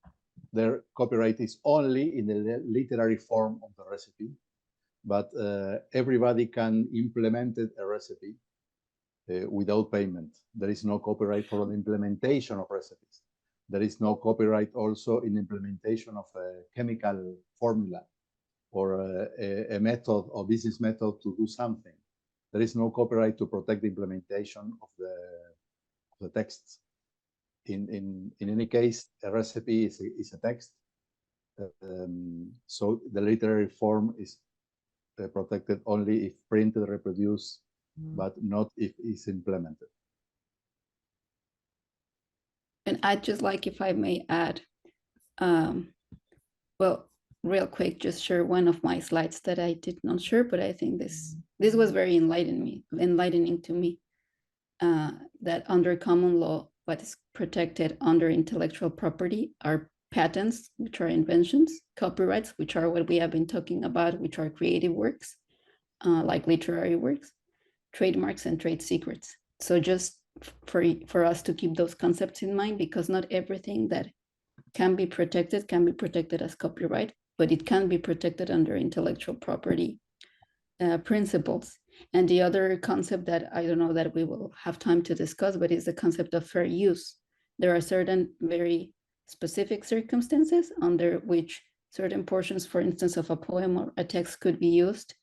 Their copyright is only in the literary form of the recipe, but everybody can implement a recipe without payment. There is no copyright for the implementation of recipes. There is no copyright also in implementation of a chemical formula or a method or business method to do something. There is no copyright to protect the implementation of the texts. In any case, a recipe is a text. So the literary form is protected only if printed, reproduced, but not if it's implemented. And I'd just like, if I may add, well, real quick, just share one of my slides that I did not share, but I think this was very enlightening to me, that under common law, what is protected under intellectual property are patents, which are inventions, copyrights, which are what we have been talking about, which are creative works, like literary works, trademarks, and trade secrets. So just for us to keep those concepts in mind, because not everything that can be protected as copyright, but it can be protected under intellectual property principles. And the other concept that I don't know that we will have time to discuss, but is the concept of fair use. There are certain very specific circumstances under which certain portions, for instance, of a poem or a text could be used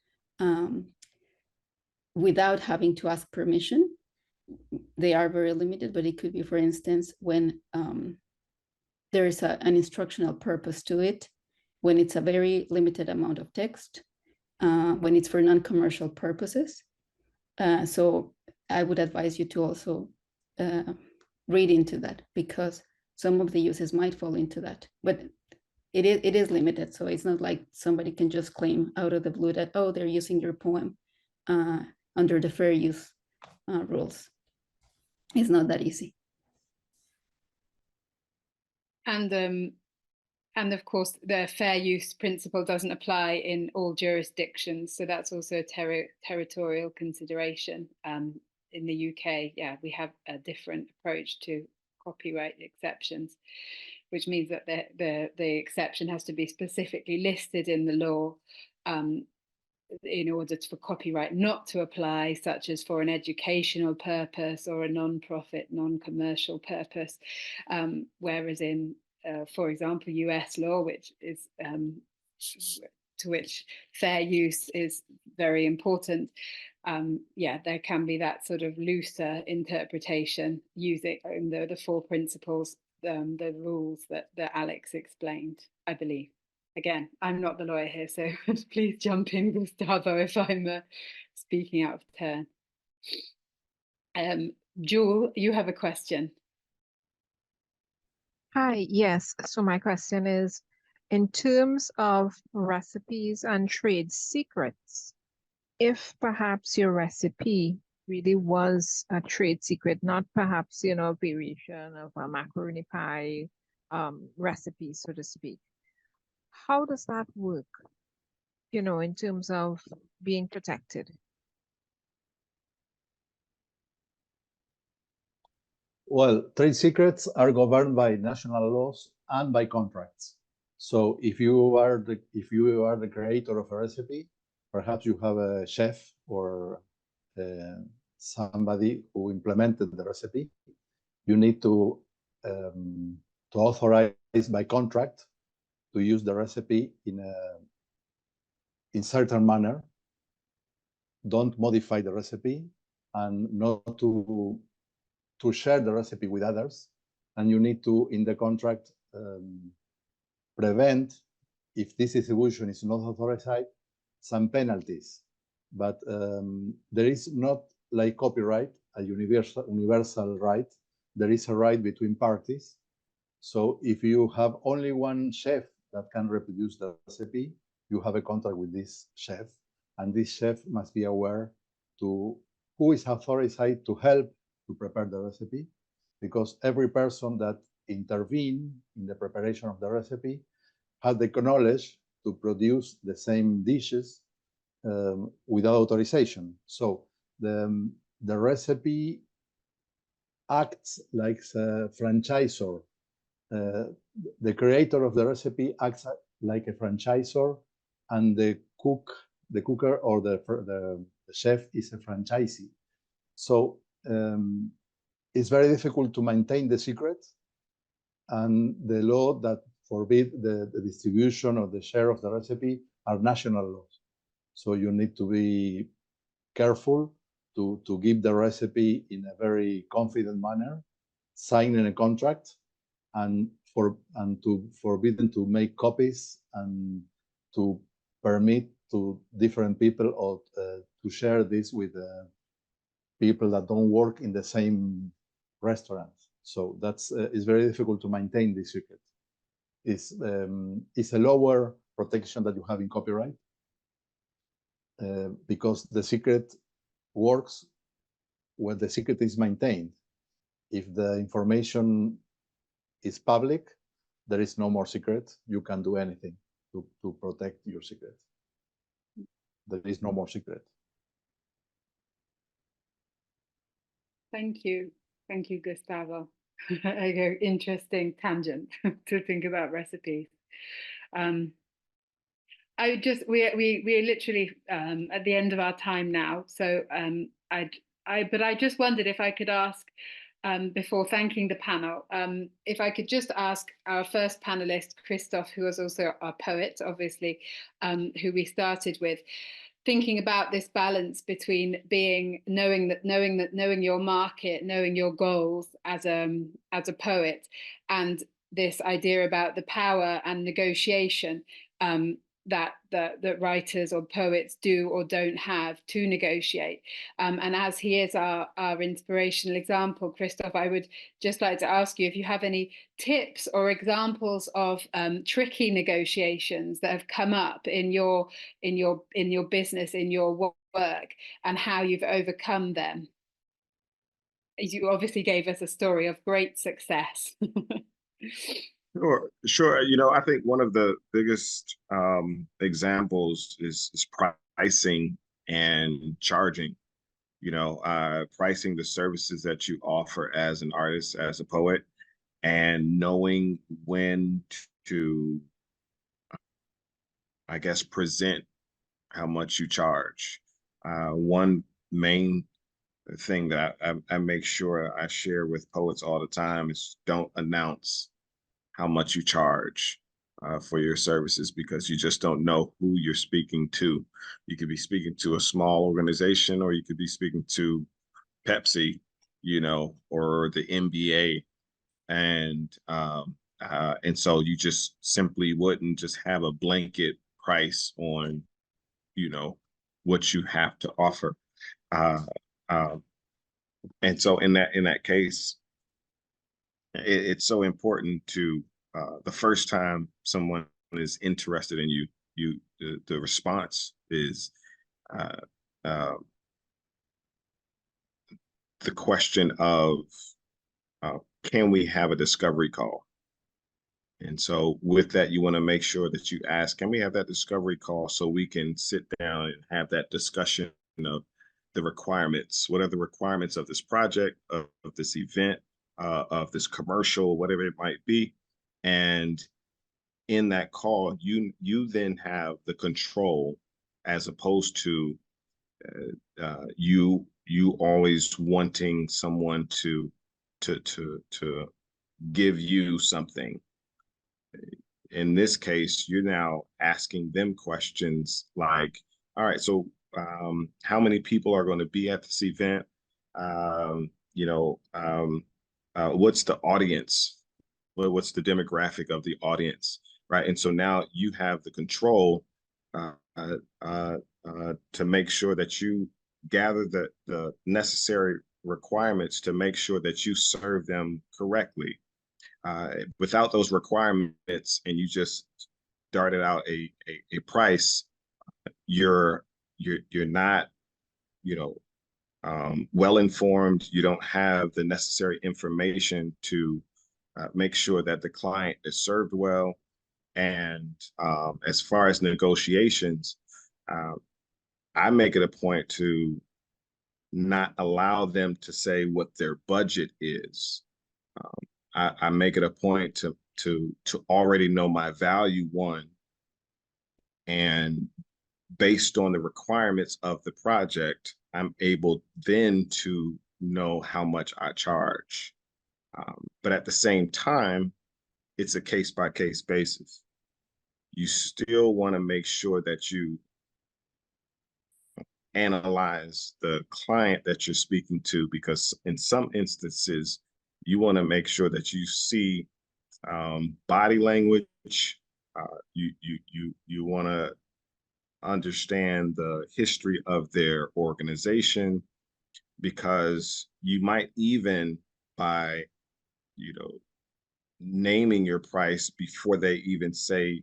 without having to ask permission. They are very limited, but it could be, for instance, when there is an instructional purpose to it, when it's a very limited amount of text, when it's for non-commercial purposes. So I would advise you to also read into that, because some of the uses might fall into that, but it is limited. So it's not like somebody can just claim out of the blue that, oh, they're using your poem under the fair use rules. It's not that easy. And of course, the fair use principle doesn't apply in all jurisdictions. So that's also a territorial consideration. In the UK, yeah, we have a different approach to copyright exceptions, which means that the exception has to be specifically listed in the law in order for copyright not to apply, such as for an educational purpose or a non-profit, non-commercial purpose. Whereas in, for example, US law, which is to which fair use is very important, yeah, there can be that sort of looser interpretation using the four principles, the rules that Alex explained, I believe. Again, I'm not the lawyer here, so please jump in, Gustavo, if I'm speaking out of turn. Jewel, you have a question. Hi, yes. So my question is, in terms of recipes and trade secrets, if perhaps your recipe really was a trade secret, not perhaps, you know, a variation of a macaroni pie recipe, so to speak, how does that work, you know, in terms of being protected? Well, trade secrets are governed by national laws and by contracts. So if you are the creator of a recipe, perhaps you have a chef or somebody who implemented the recipe. You need to authorize by contract to use the recipe in certain manner. Don't modify the recipe, and not to share the recipe with others. And you need to, in the contract, prevent, if this distribution is not authorized, some penalties. But there is not, like copyright, a universal right. There is a right between parties. So if you have only one chef that can reproduce the recipe, you have a contract with this chef, and this chef must be aware to who is authorized to help to prepare the recipe, because every person that intervened in the preparation of the recipe had the knowledge to produce the same dishes without authorization. So the recipe acts like a franchisor. The creator of the recipe acts like a franchisor, and the cooker or the chef is a franchisee. So it's very difficult to maintain the secret, and the law that forbid the distribution or the share of the recipe are national laws. So you need to be careful to give the recipe in a very confident manner, signing a contract, and to forbidden to make copies and to permit to different people or to share this with people that don't work in the same restaurant. So that's it's very difficult to maintain this secret. It's a lower protection that you have in copyright because the secret works when the secret is maintained. If the information is public, there is no more secret. You can do anything to protect your secret. There is no more secret. Thank you. Thank you, Gustavo. Interesting tangent to think about recipes. We're literally at the end of our time now. So I just wondered if I could ask before thanking the panel. If I could just ask our first panelist, Christoph, who was also our poet, obviously, who we started with, thinking about this balance between knowing your market, knowing your goals as a poet, and this idea about the power and negotiation that writers or poets do or don't have to negotiate. And as he is our inspirational example, Christoph, I would just like to ask you if you have any tips or examples of tricky negotiations that have come up in your business, in your work, and how you've overcome them. You obviously gave us a story of great success. Sure. You know, I think one of the biggest examples is pricing and charging. You know, pricing the services that you offer as an artist, as a poet, and knowing when to, I guess, present how much you charge. One main thing that I make sure I share with poets all the time is don't announce how much you charge for your services, because you just don't know who you're speaking to. You could be speaking to a small organization, or you could be speaking to Pepsi, you know, or the NBA. And so you just simply wouldn't just have a blanket price on, you know, what you have to offer. And so in that case, it's so important to the first time someone is interested in you, the response is the question of can we have a discovery call? And so with that, you want to make sure that you ask, can we have that discovery call so we can sit down and have that discussion of the requirements? What are the requirements of this project, of this event, of this commercial, whatever it might be? And in that call, you then have the control, as opposed to you always wanting someone to give you something. In this case, you're now asking them questions like, all right, so how many people are going to be at this event? You know, what's the audience? What's the demographic of the audience, right? And so now you have the control to make sure that you gather the necessary requirements to make sure that you serve them correctly. Without those requirements, and you just darted out a price, you're not, you know, well informed. You don't have the necessary information to make sure that the client is served well. And as far as negotiations, I make it a point to not allow them to say what their budget is. I make it a point to already know my value, one, and based on the requirements of the project, I'm able then to know how much I charge. But at the same time, it's a case-by-case basis. You still want to make sure that you analyze the client that you're speaking to, because in some instances, you want to make sure that you see body language. You want to understand the history of their organization, because you might even, by, you know, naming your price before they even say,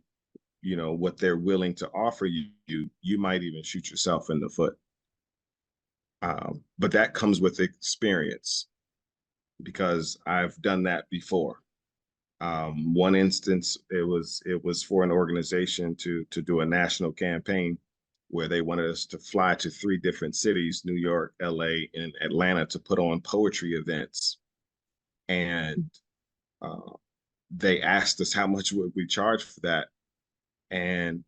you know, what they're willing to offer you might even shoot yourself in the foot. But that comes with experience, because I've done that before. One instance, it was for an organization to do a national campaign where they wanted us to fly to 3 different cities, New York, LA, and Atlanta, to put on poetry events. And they asked us how much would we charge for that. And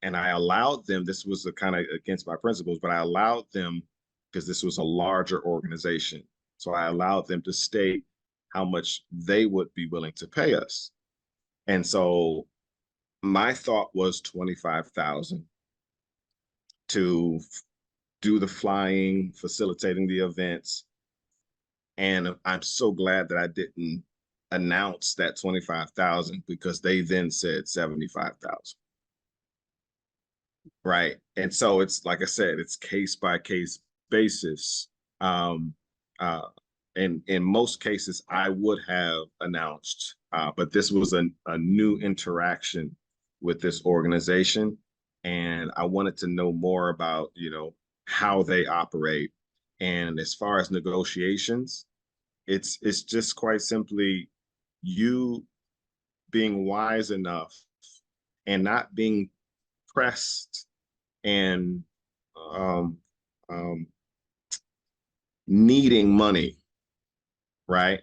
I allowed them, this was a kind of against my principles, but I allowed them, because this was a larger organization. So I allowed them to state how much they would be willing to pay us. And so my thought was 25,000 to do the flying, facilitating the events. And I'm so glad that I didn't announce that 25,000, because they then said 75,000. Right. And so it's, like I said, it's case by case basis. And in most cases, I would have announced, but this was a new interaction with this organization. And I wanted to know more about, you know, how they operate. And as far as negotiations, it's just quite simply you being wise enough and not being pressed and needing money, right?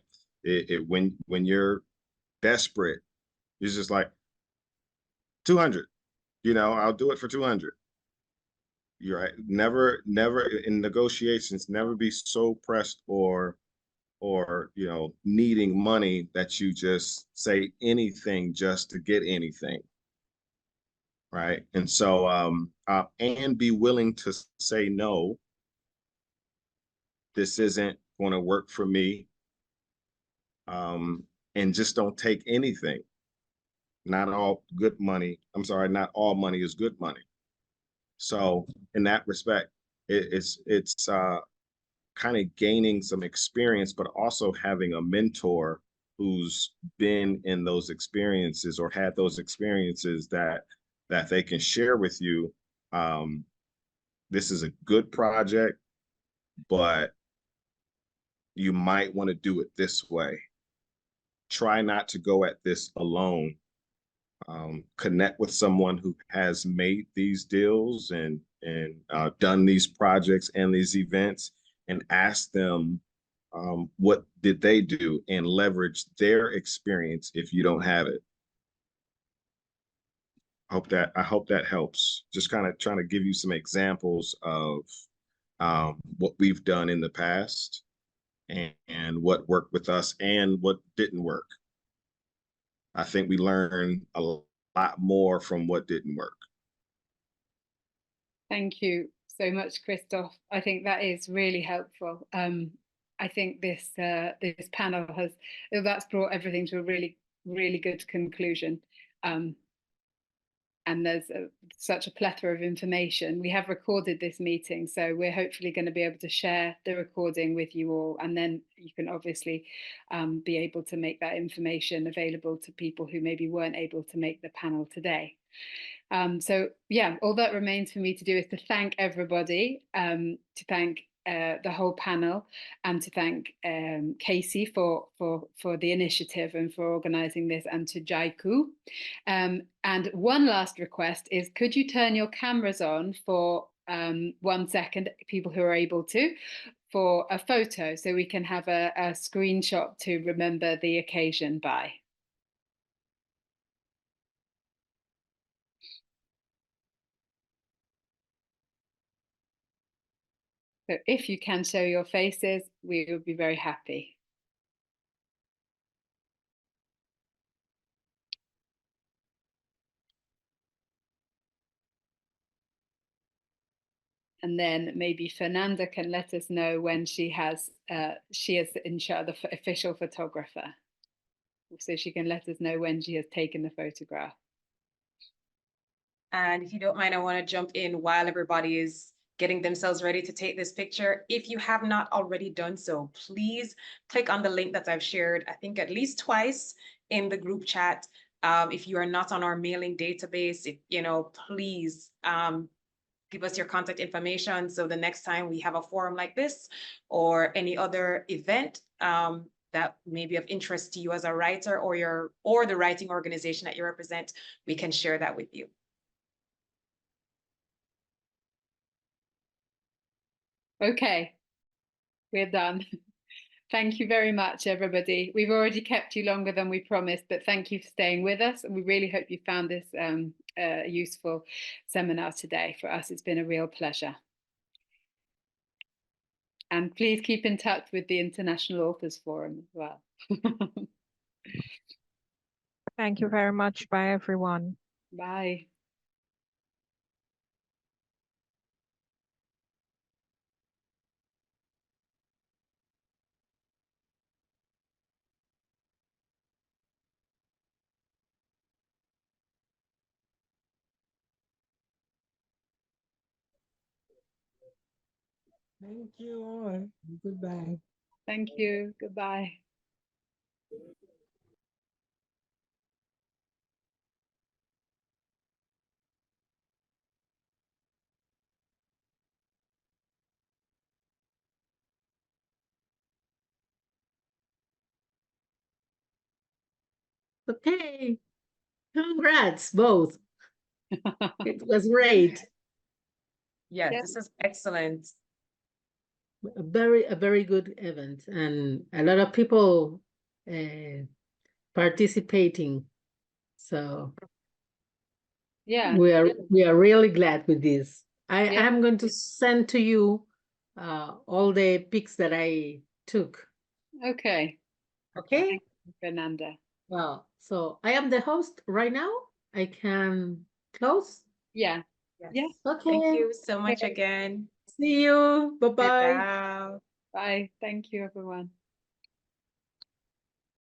When you're desperate, it's just like 200, you know, I'll do it for 200. You're right. Never in negotiations, never be so pressed or you know, needing money that you just say anything just to get anything. Right. And so and be willing to say no, this isn't going to work for me. And just don't take anything. Not all good money. I'm sorry, not all money is good money. So in that respect, it's kind of gaining some experience, but also having a mentor who's been in those experiences or had those experiences that they can share with you. This is a good project, but you might want to do it this way. Try not to go at this alone. Connect with someone who has made these deals and done these projects and these events, and ask them what did they do, and leverage their experience if you don't have it. I hope that helps. Just kind of trying to give you some examples of what we've done in the past and what worked with us and what didn't work. I think we learned a lot more from what didn't work. Thank you so much, Christoph. I think that is really helpful. I think this this panel that's brought everything to a really good conclusion. And there's such a plethora of information. We have recorded this meeting, so we're hopefully going to be able to share the recording with you all, and then you can obviously be able to make that information available to people who maybe weren't able to make the panel today. So yeah, all that remains for me to do is to thank everybody, to thank the whole panel, and to thank Kacy for the initiative and for organising this, and to JAIKU. And one last request is, could you turn your cameras on for 1 second, people who are able to, for a photo, so we can have a screenshot to remember the occasion by. So if you can show your faces, we would be very happy. And then maybe Fernanda can let us know when she is the official photographer. So she can let us know when she has taken the photograph. And if you don't mind, I want to jump in while everybody is getting themselves ready to take this picture. If you have not already done so, please click on the link that I've shared, I think at least twice in the group chat. If you are not on our mailing database, please give us your contact information, so the next time we have a forum like this or any other event that may be of interest to you as a writer or the writing organization that you represent, we can share that with you. Okay, we're done. Thank you very much, everybody. We've already kept you longer than we promised, but thank you for staying with us. And we really hope you found this a useful seminar today. For us, it's been a real pleasure. And please keep in touch with the International Authors Forum as well. Thank you very much. Bye, everyone. Bye. Thank you all. Goodbye. Thank you. Goodbye. Okay, congrats both. It was great. Yes, this is excellent. A very good event, and a lot of people participating. So yeah, we are really glad with this. I Yeah. am going to send to you all the pics that I took. Okay. Okay. Fernanda. Well, so I am the host right now. I can close. Yeah. Yes. Yeah. Okay. Thank you so much again. See you. Bye-bye. Bye. Bye. Thank you, everyone.